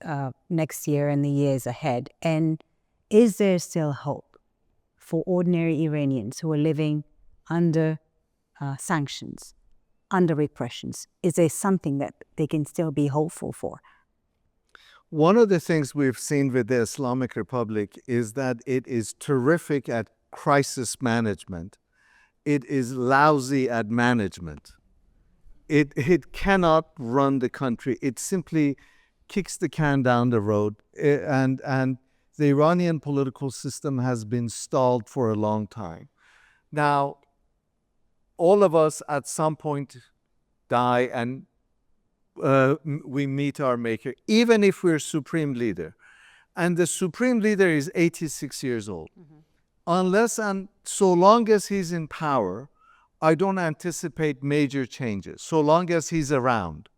[SPEAKER 2] next year and the years ahead. And is there still hope for ordinary Iranians who are living under sanctions, under repressions? Is there something that they can still be hopeful for?
[SPEAKER 4] One of the things we've seen with the Islamic Republic is that it is terrific at crisis management. It is lousy at management. It cannot run the country. It simply kicks the can down the road. And the Iranian political system has been stalled for a long time. Now, all of us at some point die and we meet our maker, even if we're supreme leader. And the supreme leader is 86 years old. Unless and so long as he's in power, I don't anticipate major changes, so long as he's around.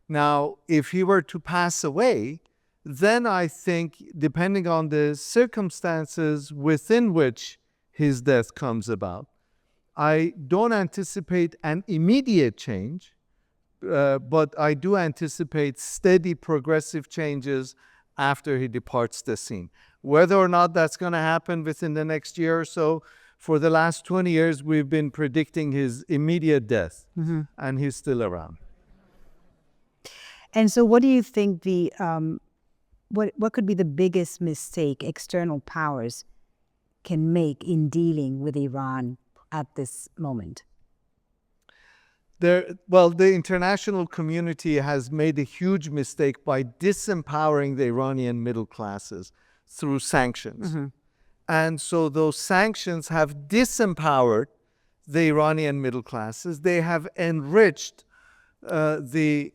[SPEAKER 4] Now, if he were to pass away, then I think, depending on the circumstances within which his death comes about, I don't anticipate an immediate change, but I do anticipate steady progressive changes after he departs the scene. Whether or not that's going to happen within the next year or so, for the last 20 years, we've been predicting his immediate death, and he's still around.
[SPEAKER 2] And so what do you think what could be the biggest mistake external powers can make in dealing with Iran at this moment?
[SPEAKER 4] The international community has made a huge mistake by disempowering the Iranian middle classes through sanctions. And so those sanctions have disempowered the Iranian middle classes. They have enriched the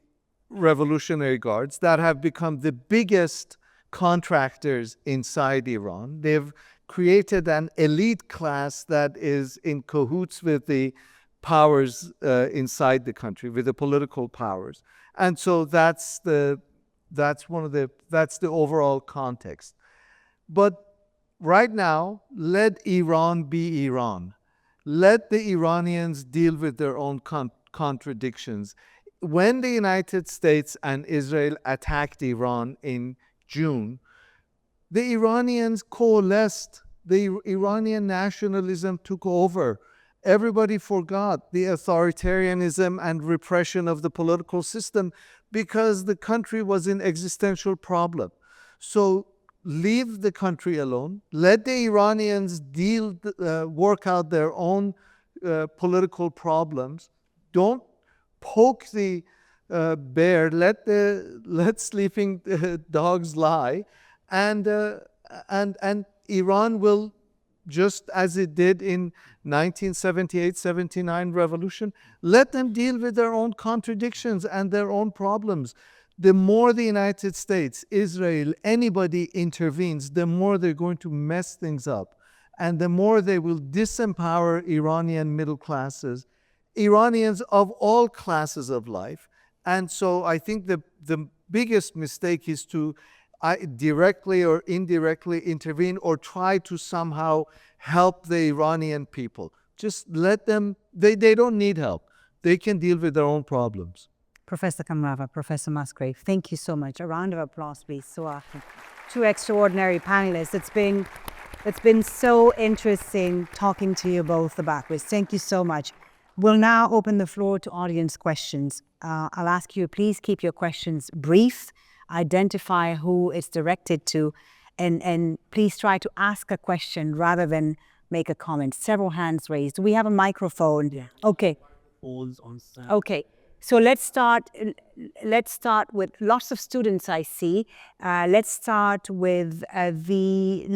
[SPEAKER 4] Revolutionary Guards that have become the biggest contractors inside Iran. They've created an elite class that is in cahoots with the powers inside the country, with the political powers. And so that's the overall context. But right now, let Iran be Iran. Let the Iranians deal with their own contradictions. When the United States and Israel attacked Iran in June, the Iranians coalesced. The Iranian nationalism took over. Everybody forgot the authoritarianism and repression of the political system because the country was in existential problem. So leave the country alone. Let the Iranians work out their own political problems. Don't poke the bear. Let sleeping dogs lie, and Iran will, just as it did in 1978-79 revolution, let them deal with their own contradictions and their own problems. The more the United States, Israel, anybody intervenes, the more they're going to mess things up, and the more they will disempower Iranian middle classes, Iranians of all classes of life. And so I think the biggest mistake is to directly or indirectly intervene or try to somehow help the Iranian people. Just let them, they don't need help. They can deal with their own problems.
[SPEAKER 2] Professor Kamrava, Professor Musgrave, thank you so much. A round of applause, please. So often. Two extraordinary panelists. It's been so interesting talking to you both about this. Thank you so much. We'll now open the floor to audience questions. I'll ask you, please keep your questions brief, identify who it's directed to, and please try to ask a question rather than make a comment. Several hands raised. Do we have a microphone? Yeah. Okay. Okay. So let's start with lots of students I see. Let's start with the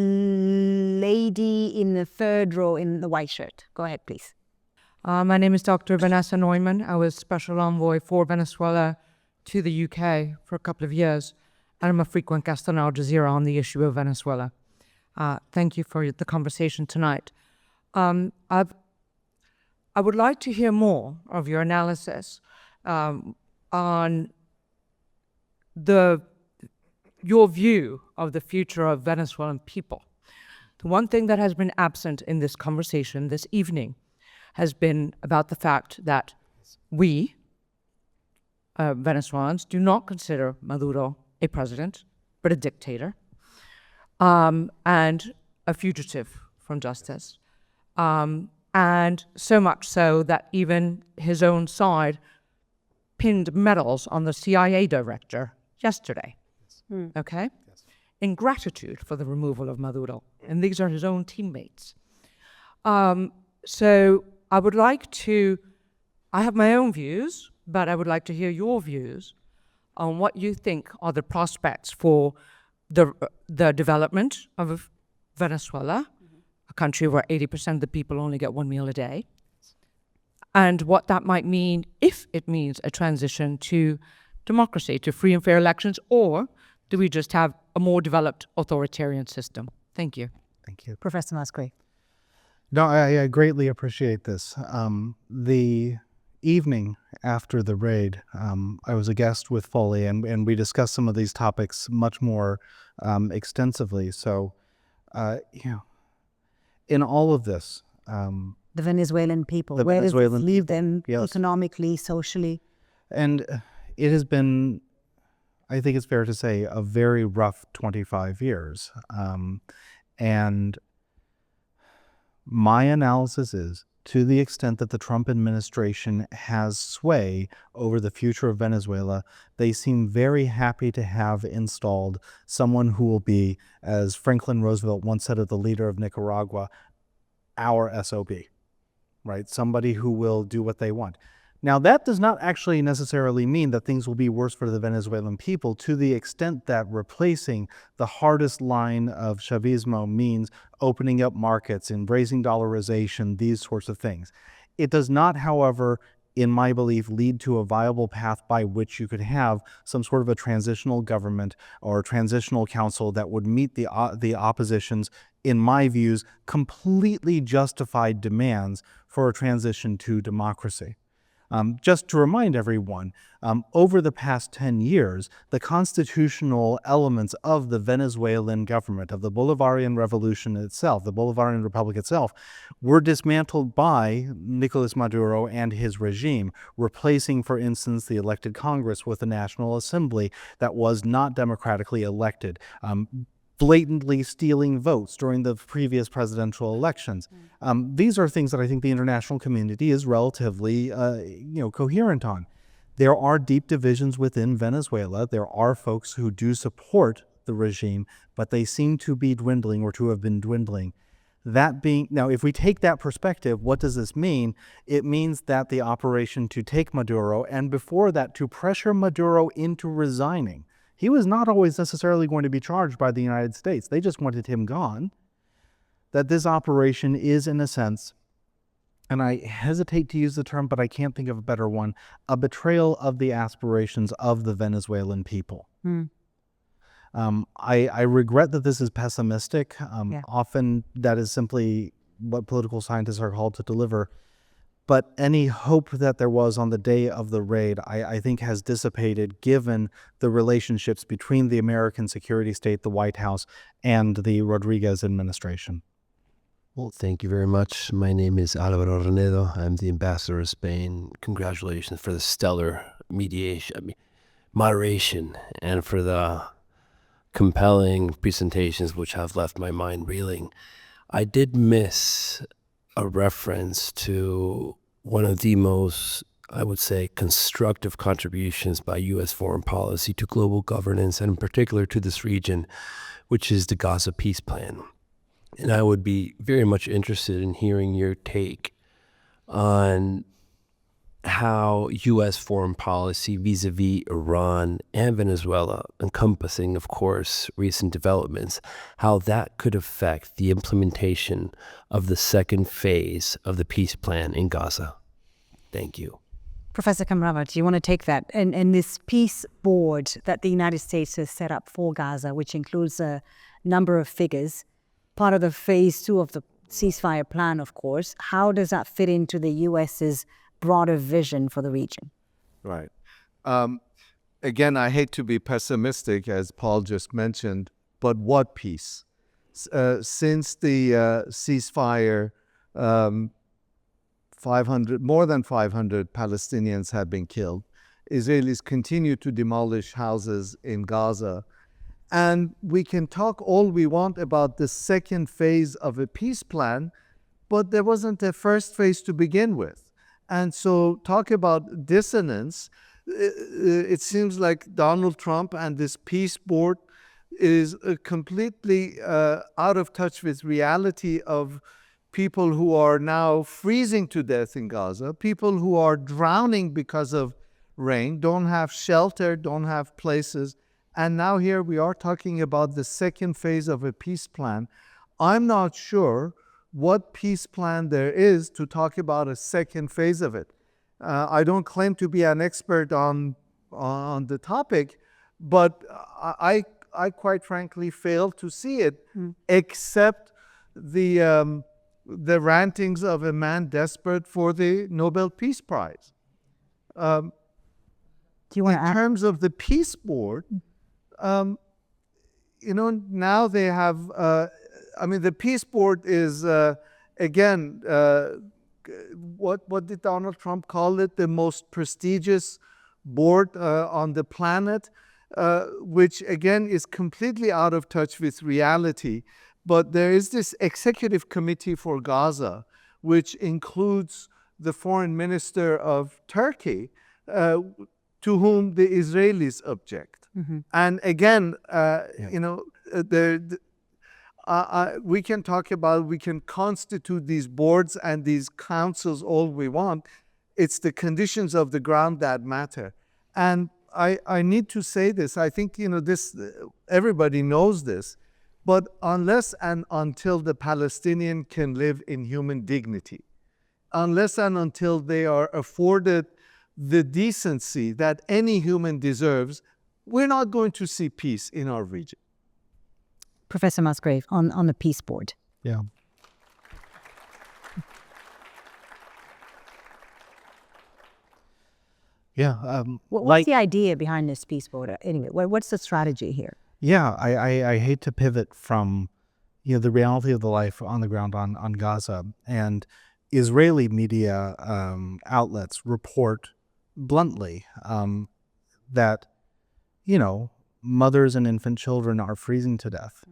[SPEAKER 2] lady in the third row in the white shirt. Go ahead, please.
[SPEAKER 5] My name is Dr. Vanessa Neumann. I was Special Envoy for Venezuela to the UK for a couple of years, and I'm a frequent guest on Al Jazeera on the issue of Venezuela. Thank you for the conversation tonight. I would like to hear more of your analysis on your view of the future of Venezuelan people. The one thing that has been absent in this conversation this evening has been about the fact that we, Venezuelans, do not consider Maduro a president, but a dictator, and a fugitive from justice. And so much so that even his own side pinned medals on the CIA director yesterday, okay? Yes. In gratitude for the removal of Maduro. And these are his own teammates. So I would like to, I have my own views, but I would like to hear your views on what you think are the prospects for the development of Venezuela, a country where 80% of the people only get one meal a day, and what that might mean if it means a transition to democracy, to free and fair elections, or do we just have a more developed authoritarian system? Thank you.
[SPEAKER 3] Thank you.
[SPEAKER 2] Professor Musgrave.
[SPEAKER 3] No, I greatly appreciate this. The evening after the raid, I was a guest with Folly, and we discussed some of these topics much more extensively. So, in all of this,
[SPEAKER 2] the Venezuelan people, where does it leave them economically, socially?
[SPEAKER 3] And it has been, I think it's fair to say, a very rough 25 years. And my analysis is, to the extent that the Trump administration has sway over the future of Venezuela, they seem very happy to have installed someone who will be, as Franklin Roosevelt once said of the leader of Nicaragua, our SOB, right? Somebody who will do what they want. Now, that does not actually necessarily mean that things will be worse for the Venezuelan people, to the extent that replacing the hardest line of Chavismo means opening up markets, embracing dollarization, these sorts of things. It does not, however, in my belief, lead to a viable path by which you could have some sort of a transitional government or transitional council that would meet the opposition's, in my views, completely justified demands for a transition to democracy. Just to remind everyone, over the past 10 years, the constitutional elements of the Venezuelan government, of the Bolivarian Revolution itself, the Bolivarian Republic itself, were dismantled by Nicolas Maduro and his regime, replacing, for instance, the elected Congress with a National Assembly that was not democratically elected, blatantly stealing votes during the previous presidential elections. These are things that I think the international community is relatively, coherent on. There are deep divisions within Venezuela. There are folks who do support the regime, but they seem to be dwindling or to have been dwindling. That being, now if we take that perspective, what does this mean? It means that the operation to take Maduro, and before that to pressure Maduro into resigning, he was not always necessarily going to be charged by the United States. They just wanted him gone. That this operation is, in a sense, and I hesitate to use the term, but I can't think of a better one, a betrayal of the aspirations of the Venezuelan people. I regret that this is pessimistic. Often that is simply what political scientists are called to deliver. But any hope that there was on the day of the raid, I think has dissipated given the relationships between the American security state, the White House, and the Rodriguez administration.
[SPEAKER 6] Well, thank you very much. My name is Alvaro Renedo. I'm the ambassador of Spain. Congratulations for the stellar moderation, and for the compelling presentations which have left my mind reeling. I did miss a reference to one of the most, I would say, constructive contributions by U.S. foreign policy to global governance, and in particular to this region, which is the Gaza peace plan. And I would be very much interested in hearing your take on how U.S. foreign policy vis-a-vis Iran and Venezuela, encompassing, of course, recent developments, how that could affect the implementation of the second phase of the peace plan in Gaza. Thank you.
[SPEAKER 2] Professor Kamrava, do you want to take that? And this peace board that the United States has set up for Gaza, which includes a number of figures, part of the phase 2 of the ceasefire plan, of course, how does that fit into the U.S.'s broader vision for the region?
[SPEAKER 4] Right. Again, I hate to be pessimistic, as Paul just mentioned, but what peace? Since the ceasefire, more than 500 Palestinians have been killed. Israelis continue to demolish houses in Gaza. And we can talk all we want about the second phase of a peace plan, but there wasn't a first phase to begin with. And so talk about dissonance. It seems like Donald Trump and this peace board is completely out of touch with reality of people who are now freezing to death in Gaza, people who are drowning because of rain, don't have shelter, don't have places. And now here we are talking about the second phase of a peace plan. I'm not sure what peace plan there is to talk about a second phase of it. I don't claim to be an expert on the topic, but I quite frankly fail to see it, except the rantings of a man desperate for the Nobel Peace Prize.
[SPEAKER 2] Do you want to
[SPEAKER 4] in terms of the peace board, now they have, the peace board is, again, what did Donald Trump call it? The most prestigious board on the planet, which again is completely out of touch with reality. But there is this executive committee for Gaza, which includes the foreign minister of Turkey, to whom the Israelis object. And again, we can talk about, we can constitute these boards and these councils all we want. It's the conditions of the ground that matter. And I need to say this. I think, this, everybody knows this. But unless and until the Palestinian can live in human dignity, unless and until they are afforded the decency that any human deserves, we're not going to see peace in our region.
[SPEAKER 2] Professor Musgrave, on the peace board.
[SPEAKER 3] Yeah. Yeah.
[SPEAKER 2] What's the idea behind this peace board? Anyway, what's the strategy here?
[SPEAKER 3] Yeah, I hate to pivot from, the reality of the life on the ground on Gaza. And Israeli media outlets report bluntly that, mothers and infant children are freezing to death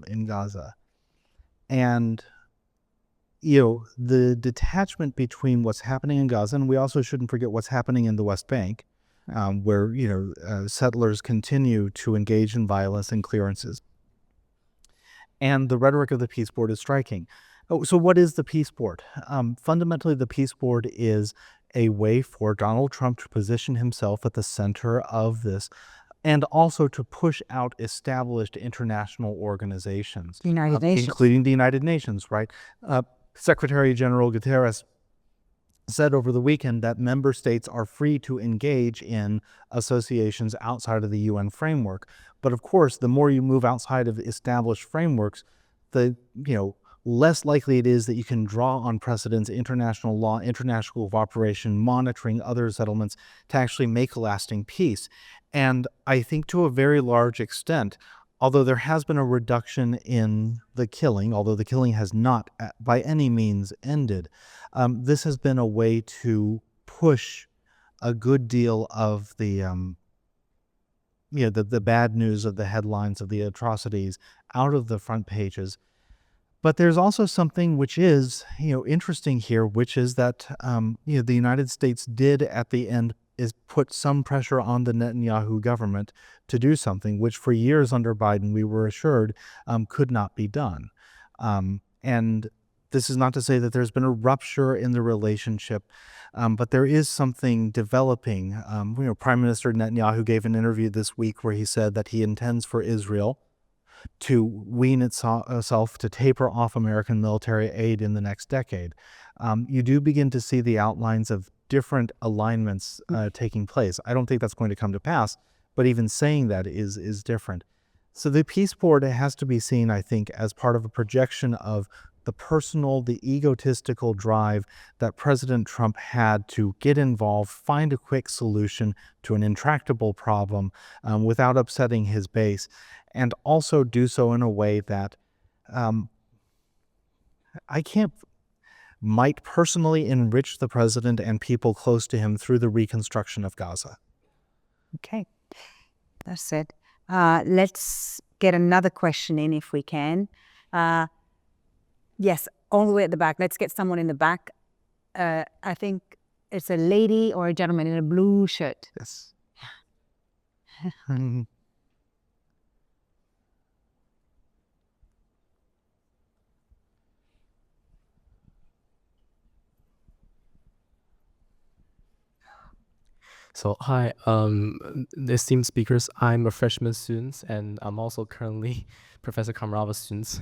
[SPEAKER 3] in Gaza. And, the detachment between what's happening in Gaza, and we also shouldn't forget what's happening in the West Bank, where settlers continue to engage in violence and clearances. And the rhetoric of the peace board is striking. So what is the peace board? Fundamentally, the peace board is a way for Donald Trump to position himself at the center of this, and also to push out established international organizations,
[SPEAKER 2] United Nations.
[SPEAKER 3] including the United Nations, right? Secretary General Guterres said over the weekend that member states are free to engage in associations outside of the UN framework. But of course, the more you move outside of established frameworks, the less likely it is that you can draw on precedents, international law, international cooperation, monitoring other settlements to actually make a lasting peace. And I think to a very large extent, although there has been a reduction in the killing, although the killing has not by any means ended, this has been a way to push a good deal of the bad news of the headlines of the atrocities out of the front pages. But there's also something which is, interesting here, which is that, the United States did at the end is put some pressure on the Netanyahu government to do something, which for years under Biden, we were assured could not be done. And this is not to say that there's been a rupture in the relationship, but there is something developing. Prime Minister Netanyahu gave an interview this week where he said that he intends for Israel to wean itself to taper off American military aid in the next decade. You do begin to see the outlines of different alignments taking place. I don't think that's going to come to pass, but even saying that is different. So the peace board has to be seen, I think, as part of a projection of the personal, the egotistical drive that President Trump had to get involved, find a quick solution to an intractable problem without upsetting his base, and also do so in a way that might personally enrich the president and people close to him through the reconstruction of Gaza.
[SPEAKER 2] Okay, that's it. Let's get another question in if we can. Yes, all the way at the back. Let's get someone in the back. I think it's a lady or a gentleman in a blue shirt.
[SPEAKER 3] Yes.
[SPEAKER 7] So hi, esteemed speakers. I'm a freshman student, and I'm also currently Professor Kamrava student.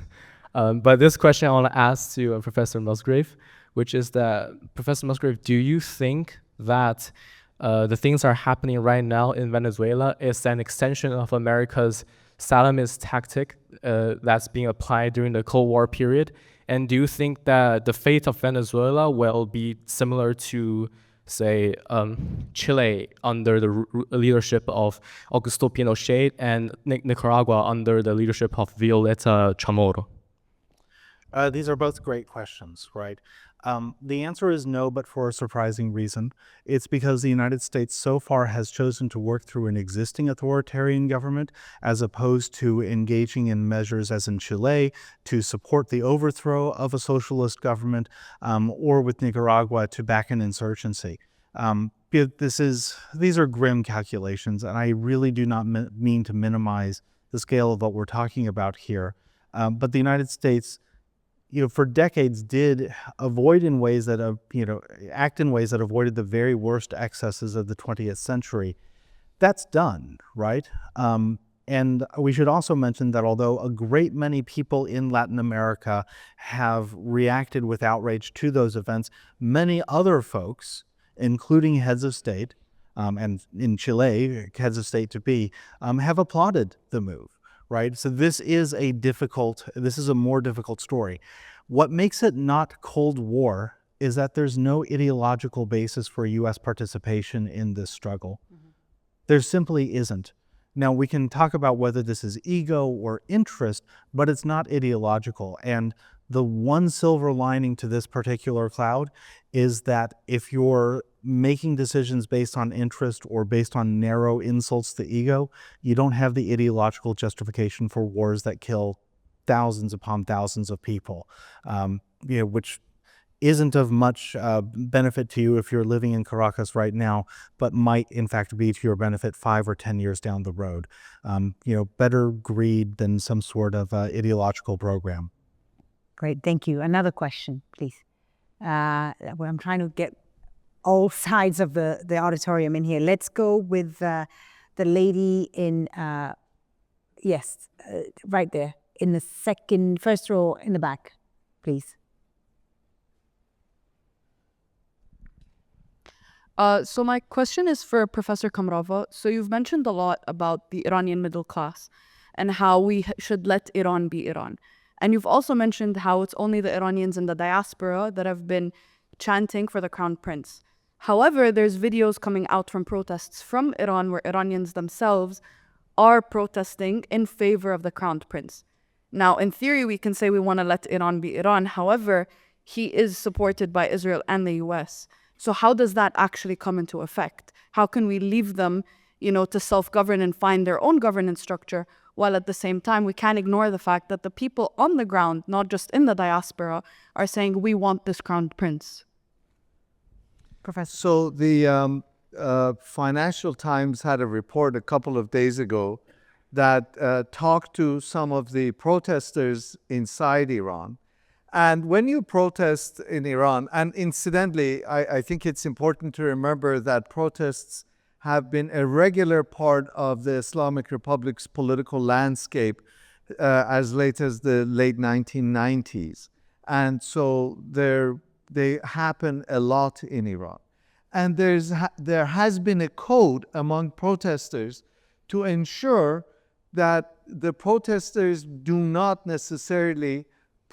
[SPEAKER 7] But this question I want to ask to Professor Musgrave, which is that, Professor Musgrave, do you think that the things that are happening right now in Venezuela is an extension of America's Salamist tactic that's being applied during the Cold War period? And do you think that the fate of Venezuela will be similar to, say, Chile under the leadership of Augusto Pinochet and Nicaragua under the leadership of Violeta Chamorro?
[SPEAKER 3] These are both great questions, right? The answer is no, but for a surprising reason. It's because the United States so far has chosen to work through an existing authoritarian government as opposed to engaging in measures as in Chile to support the overthrow of a socialist government or with Nicaragua to back an insurgency. These are grim calculations, and I really do not mean to minimize the scale of what we're talking about here. But the United States, for decades did avoid in ways that, act in ways that avoided the very worst excesses of the 20th century. That's done, right? And we should also mention that although a great many people in Latin America have reacted with outrage to those events, many other folks, including heads of state, and in Chile, heads of state to be, have applauded the move. Right? So this is a more difficult story. What makes it not Cold War is that there's no ideological basis for U.S. participation in this struggle. Mm-hmm. There simply isn't. Now, we can talk about whether this is ego or interest, but it's not ideological. And the one silver lining to this particular cloud is that if you're making decisions based on interest or based on narrow insults to ego, you don't have the ideological justification for wars that kill thousands upon thousands of people, which isn't of much benefit to you if you're living in Caracas right now, but might in fact be to your benefit 5 or 10 years down the road. Better greed than some sort of ideological program.
[SPEAKER 2] Great, thank you. Another question, please. I'm trying to get all sides of the auditorium in here. Let's go with the lady in, right there, in the first row in the back, please.
[SPEAKER 8] So my question is for Professor Kamrava. So you've mentioned a lot about the Iranian middle class and how we should let Iran be Iran. And you've also mentioned how it's only the Iranians in the diaspora that have been chanting for the crown prince. However, there's videos coming out from protests from Iran where Iranians themselves are protesting in favor of the crown prince. Now, in theory, we can say we want to let Iran be Iran. However, he is supported by Israel and the US. So how does that actually come into effect? How can we leave them, to self-govern and find their own governance structure, while at the same time we can't ignore the fact that the people on the ground, not just in the diaspora, are saying we want this crown prince?
[SPEAKER 2] Professor.
[SPEAKER 4] So the Financial Times had a report a couple of days ago that talked to some of the protesters inside Iran. And when you protest in Iran, and incidentally, I think it's important to remember that protests have been a regular part of the Islamic Republic's political landscape as late as the late 1990s. And so they happen a lot in Iran. And there has been a code among protesters to ensure that the protesters do not necessarily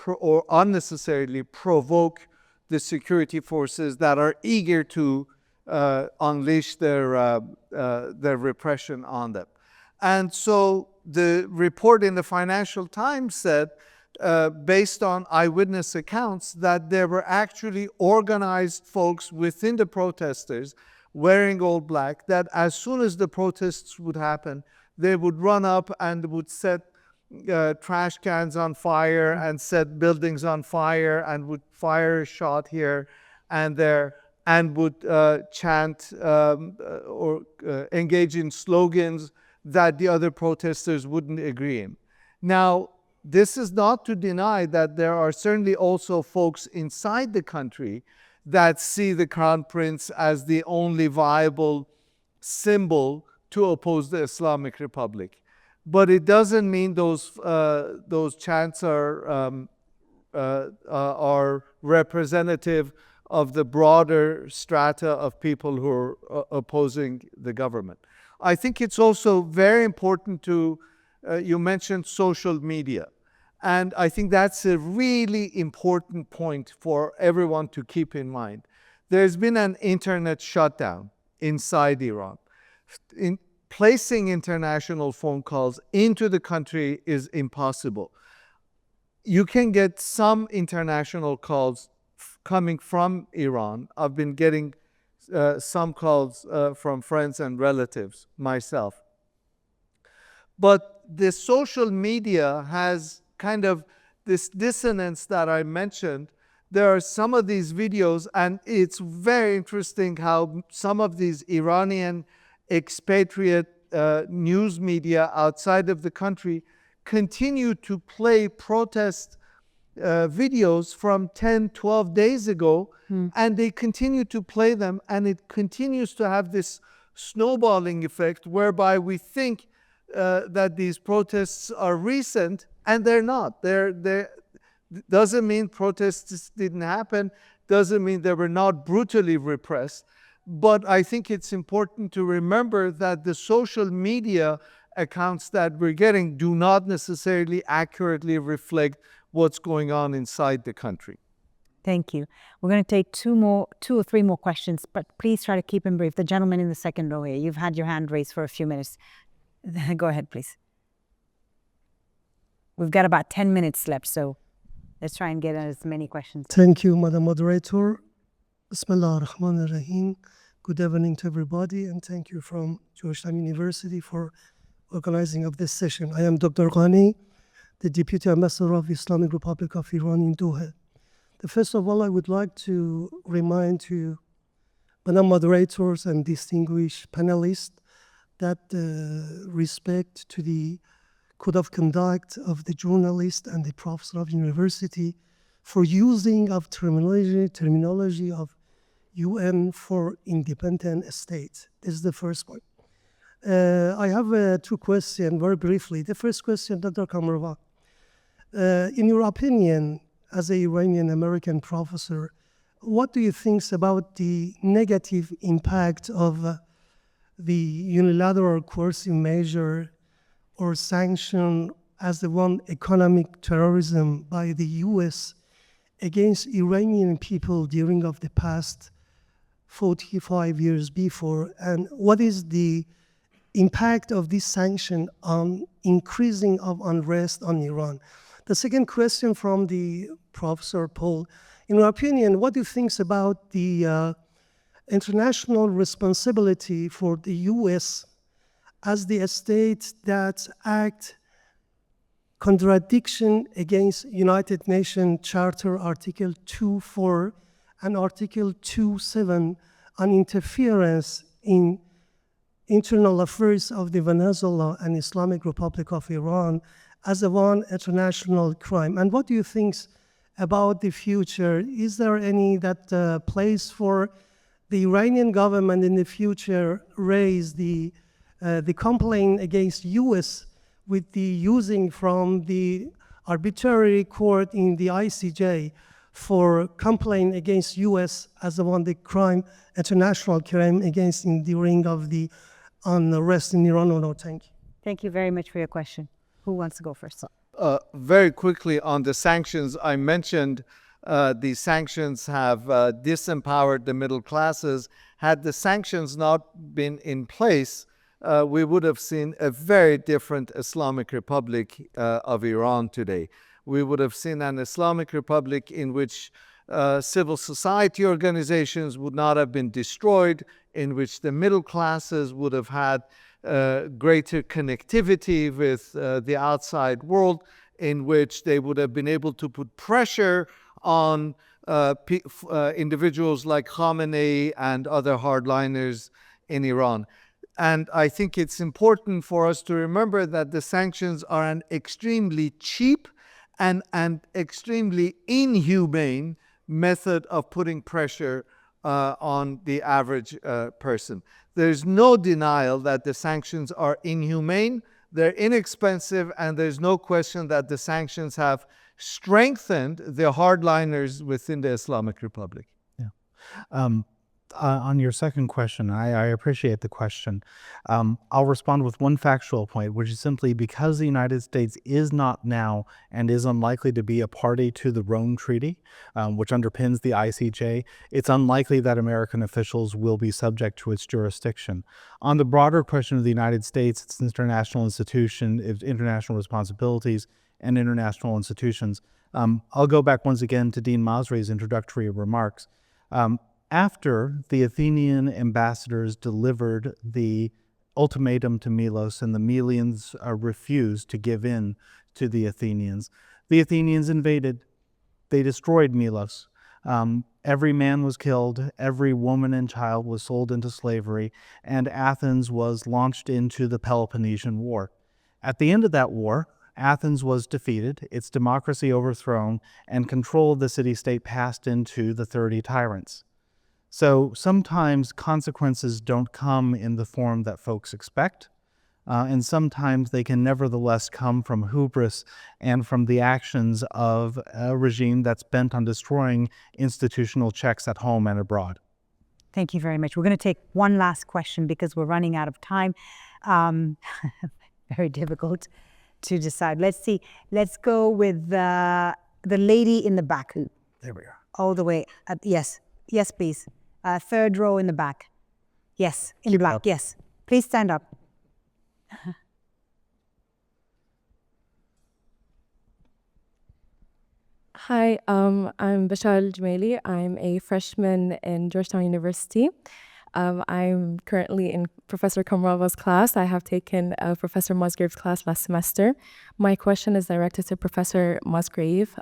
[SPEAKER 4] or unnecessarily provoke the security forces that are eager to unleash their repression on them. And so the report in the Financial Times said, based on eyewitness accounts, that there were actually organized folks within the protesters wearing all black, that as soon as the protests would happen, they would run up and would set trash cans on fire and set buildings on fire and would fire a shot here and there and would chant or engage in slogans that the other protesters wouldn't agree in. Now, this is not to deny that there are certainly also folks inside the country that see the Crown Prince as the only viable symbol to oppose the Islamic Republic. But it doesn't mean those chants are representative of the broader strata of people who are opposing the government. I think it's also very important to, you mentioned social media. And I think that's a really important point for everyone to keep in mind. There's been an internet shutdown inside Iran. Placing international phone calls into the country is impossible. You can get some international calls coming from Iran. I've been getting some calls from friends and relatives myself. But the social media has kind of this dissonance that I mentioned. There are some of these videos, and it's very interesting how some of these Iranian expatriate news media outside of the country continue to play protest videos from 10, 12 days ago, and they continue to play them, and it continues to have this snowballing effect whereby we think that these protests are recent, and they're not. Doesn't mean protests didn't happen, doesn't mean they were not brutally repressed. But I think it's important to remember that the social media accounts that we're getting do not necessarily accurately reflect what's going on inside the country.
[SPEAKER 2] Thank you. We're going to take two or three more questions, but please try to keep them brief. The gentleman in the second row here, you've had your hand raised for a few minutes. Go ahead, please. We've got about 10 minutes left, so let's try and get as many questions.
[SPEAKER 9] Thank you, Madam Moderator. Bismillah ar-Rahman ar-Rahim. Good evening to everybody, and thank you from Georgetown University for organizing of this session. I am Dr. Ghani, the Deputy Ambassador of the Islamic Republic of Iran in Doha. First of all, I would like to remind to panel moderators and distinguished panelists that respect to the code of conduct of the journalist and the professor of university for using of terminology of UN for independent states. This is the first point. I have two questions very briefly. The first question, Dr. Kamrava. In your opinion, as an Iranian-American professor, what do you think about the negative impact of the unilateral coercive measure or sanction as the one economic terrorism by the US against Iranian people during of the past 45 years before? And what is the impact of this sanction on increasing of unrest on Iran? The second question from the Professor Paul, in your opinion, what do you think about the international responsibility for the US as the state that act contradiction against United Nations Charter Article 2.4 and Article 2.7 on interference in internal affairs of the Venezuela and Islamic Republic of Iran as a one international crime? And what do you think about the future? Is there any that place for the Iranian government in the future raise the complaint against US with the using from the arbitrary court in the ICJ for complaint against US as the one the crime, international crime against during of the unrest in Iran or not? Thank you.
[SPEAKER 2] Thank you very much for your question. Who wants to go first?
[SPEAKER 4] Very quickly on the sanctions, I mentioned the sanctions have disempowered the middle classes. Had the sanctions not been in place, we would have seen a very different Islamic Republic of Iran today. We would have seen an Islamic Republic in which civil society organizations would not have been destroyed, in which the middle classes would have had greater connectivity with the outside world, in which they would have been able to put pressure on individuals like Khamenei and other hardliners in Iran. And I think it's important for us to remember that the sanctions are an extremely cheap and extremely inhumane method of putting pressure on the average person. There's no denial that the sanctions are inhumane, they're inexpensive, and there's no question that the sanctions have strengthened the hardliners within the Islamic Republic.
[SPEAKER 3] Yeah. On your second question, I appreciate the question. I'll respond with one factual point, which is simply because the United States is not now and is unlikely to be a party to the Rome Treaty, which underpins the ICJ, it's unlikely that American officials will be subject to its jurisdiction. On the broader question of the United States, its international institution, its international responsibilities, and international institutions, I'll go back once again to Dean Musgrave's introductory remarks. After the Athenian ambassadors delivered the ultimatum to Milos and the Melians refused to give in to the Athenians invaded. They destroyed Milos. Every man was killed, every woman and child was sold into slavery, and Athens was launched into the Peloponnesian War. At the end of that war, Athens was defeated, its democracy overthrown, and control of the city-state passed into the 30 tyrants. So sometimes consequences don't come in the form that folks expect, and sometimes they can nevertheless come from hubris and from the actions of a regime that's bent on destroying institutional checks at home and abroad.
[SPEAKER 2] Thank you very much. We're going to take one last question because we're running out of time. Very difficult to decide. Let's see. Let's go with the lady in the back.
[SPEAKER 3] There we are.
[SPEAKER 2] All the way. Yes. Yes, please. Third row in the back. Yes, in black. Yes. Please stand up.
[SPEAKER 10] Hi, I'm Bashar Al-Jmaili. I'm a freshman in Georgetown University. I'm currently in Professor Kamrava's class. I have taken Professor Musgrave's class last semester. My question is directed to Professor Musgrave.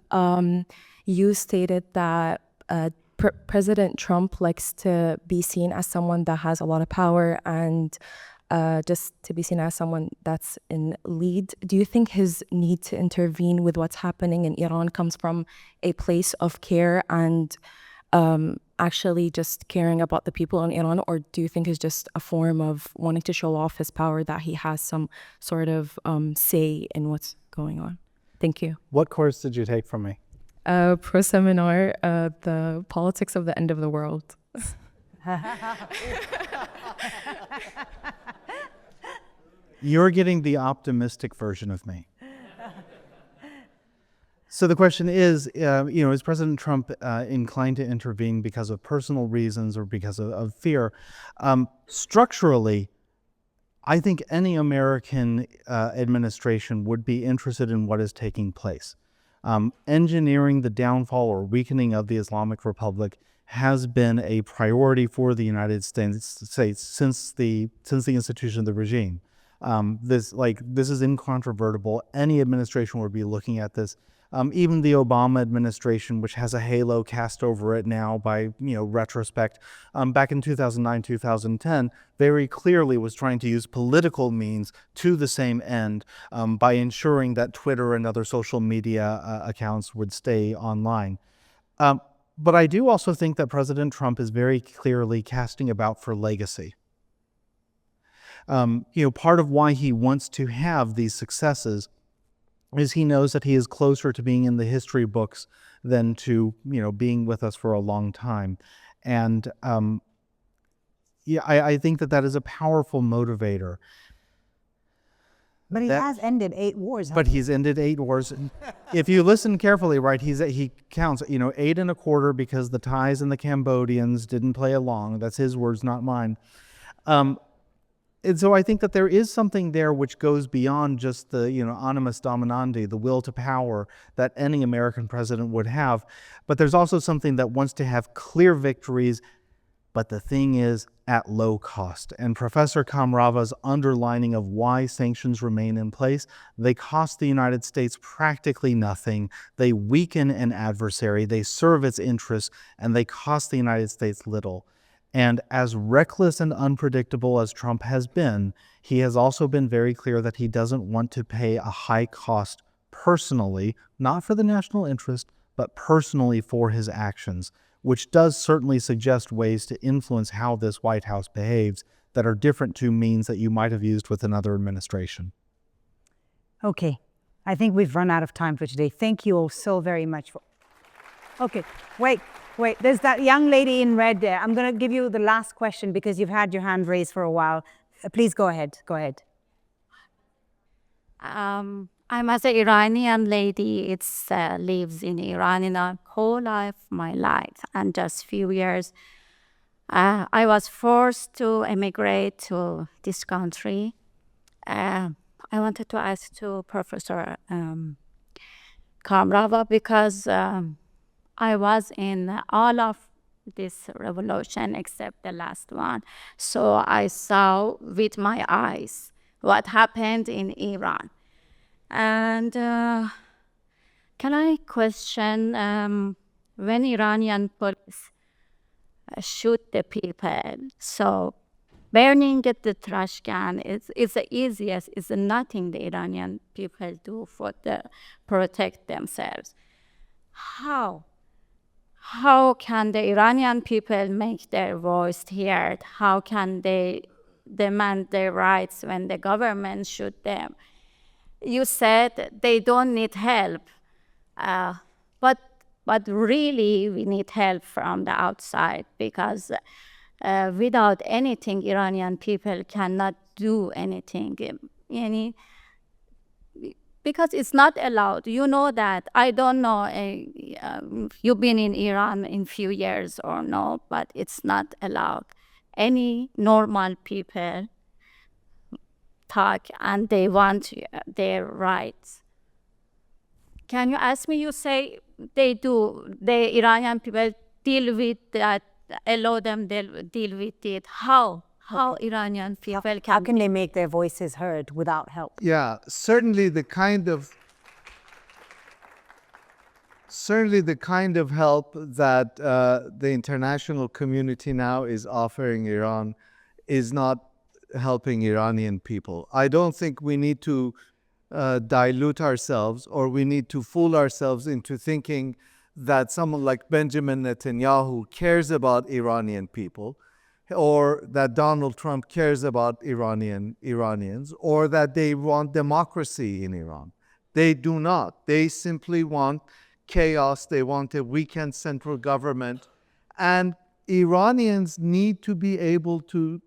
[SPEAKER 10] You stated that President Trump likes to be seen as someone that has a lot of power and just to be seen as someone that's in lead. Do you think his need to intervene with what's happening in Iran comes from a place of care and actually just caring about the people in Iran, or do you think it's just a form of wanting to show off his power, that he has some sort of say in what's going on? Thank you.
[SPEAKER 3] What course did you take from me?
[SPEAKER 10] Pro seminar, the politics of the end of the world.
[SPEAKER 3] You're getting the optimistic version of me. So the question is, is President Trump inclined to intervene because of personal reasons or because of fear? Structurally, I think any American administration would be interested in what is taking place. Engineering the downfall or weakening of the Islamic Republic has been a priority for the United States since the institution of the regime. This is incontrovertible. Any administration would be looking at this. Even the Obama administration, which has a halo cast over it now by retrospect, back in 2009, 2010, very clearly was trying to use political means to the same end by ensuring that Twitter and other social media accounts would stay online. But I do also think that President Trump is very clearly casting about for legacy. Part of why he wants to have these successes is he knows that he is closer to being in the history books than to, being with us for a long time. And I think that is a powerful motivator.
[SPEAKER 2] But he has ended 8 wars.
[SPEAKER 3] But he's ended 8 wars. If you listen carefully, right, he counts, 8 1/4 because the Thais and the Cambodians didn't play along. That's his words, not mine. And so I think that there is something there which goes beyond just the, animus dominandi, the will to power that any American president would have. But there's also something that wants to have clear victories, but the thing is at low cost. And Professor Kamrava's underlining of why sanctions remain in place, they cost the United States practically nothing. They weaken an adversary, they serve its interests, and they cost the United States little. And as reckless and unpredictable as Trump has been, he has also been very clear that he doesn't want to pay a high cost personally, not for the national interest, but personally for his actions, which does certainly suggest ways to influence how this White House behaves that are different to means that you might have used with another administration.
[SPEAKER 2] Okay, I think we've run out of time for today. Thank you all so very much. Okay, wait, there's that young lady in red there. I'm going to give you the last question because you've had your hand raised for a while. Please go ahead.
[SPEAKER 11] I'm as an Iranian lady. It's lives in Iran in a whole my life, and just few years. I was forced to emigrate to this country. I wanted to ask to Professor Kamrava because I was in all of this revolution except the last one. So I saw with my eyes what happened in Iran. And can I question when Iranian police shoot the people? So burning at the trash can is the easiest, is nothing the Iranian people do for protect themselves. How can the Iranian people make their voice heard? How can they demand their rights when the government shoot them? You said they don't need help, but really we need help from the outside because without anything, Iranian people cannot do anything. Because it's not allowed. You know that. I don't know, you've been in Iran in few years or no, but it's not allowed. Any normal people talk and they want their rights. Can you ask me, you say the Iranian people deal with that allow them deal with it. How Iranian people
[SPEAKER 2] How
[SPEAKER 11] can
[SPEAKER 2] can they make their voices heard without help?
[SPEAKER 4] Yeah, certainly the kind of help that the international community now is offering Iran is not helping Iranian people. I don't think we need to dilute ourselves, or we need to fool ourselves into thinking that someone like Benjamin Netanyahu cares about Iranian people, or that Donald Trump cares about Iranians, or that they want democracy in Iran. They do not. They simply want chaos. They want a weakened central government. And Iranians need to be able to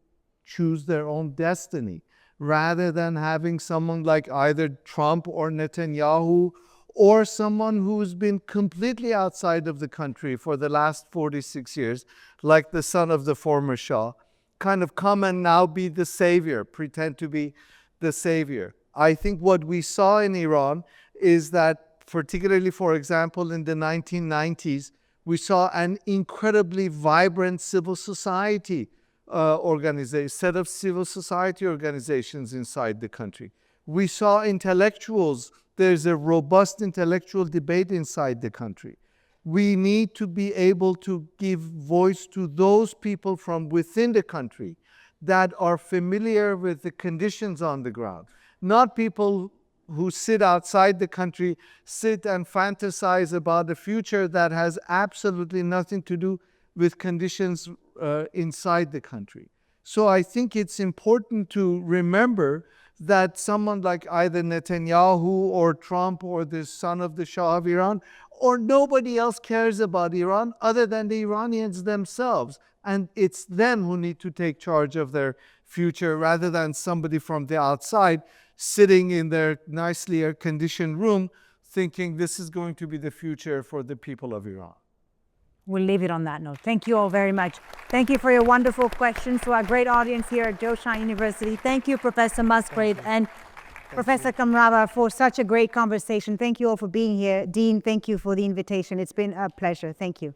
[SPEAKER 4] choose their own destiny, rather than having someone like either Trump or Netanyahu, or someone who's been completely outside of the country for the last 46 years, like the son of the former Shah, kind of come and now be the savior, pretend to be the savior. I think what we saw in Iran is that, particularly, for example, in the 1990s, we saw an incredibly vibrant civil society set of civil society organizations inside the country. We saw intellectuals. There's a robust intellectual debate inside the country. We need to be able to give voice to those people from within the country that are familiar with the conditions on the ground, not people who sit outside the country, sit and fantasize about a future that has absolutely nothing to do with conditions inside the country. So I think it's important to remember that someone like either Netanyahu or Trump or the son of the Shah of Iran, or nobody else cares about Iran other than the Iranians themselves. And it's them who need to take charge of their future, rather than somebody from the outside sitting in their nicely air-conditioned room thinking this is going to be the future for the people of Iran.
[SPEAKER 2] We'll leave it on that note. Thank you all very much. Thank you for your wonderful questions to our great audience here at Joshan University. Thank you, Professor Musgrave and Professor Kamrava, for such a great conversation. Thank you all for being here. Dean, thank you for the invitation. It's been a pleasure. Thank you.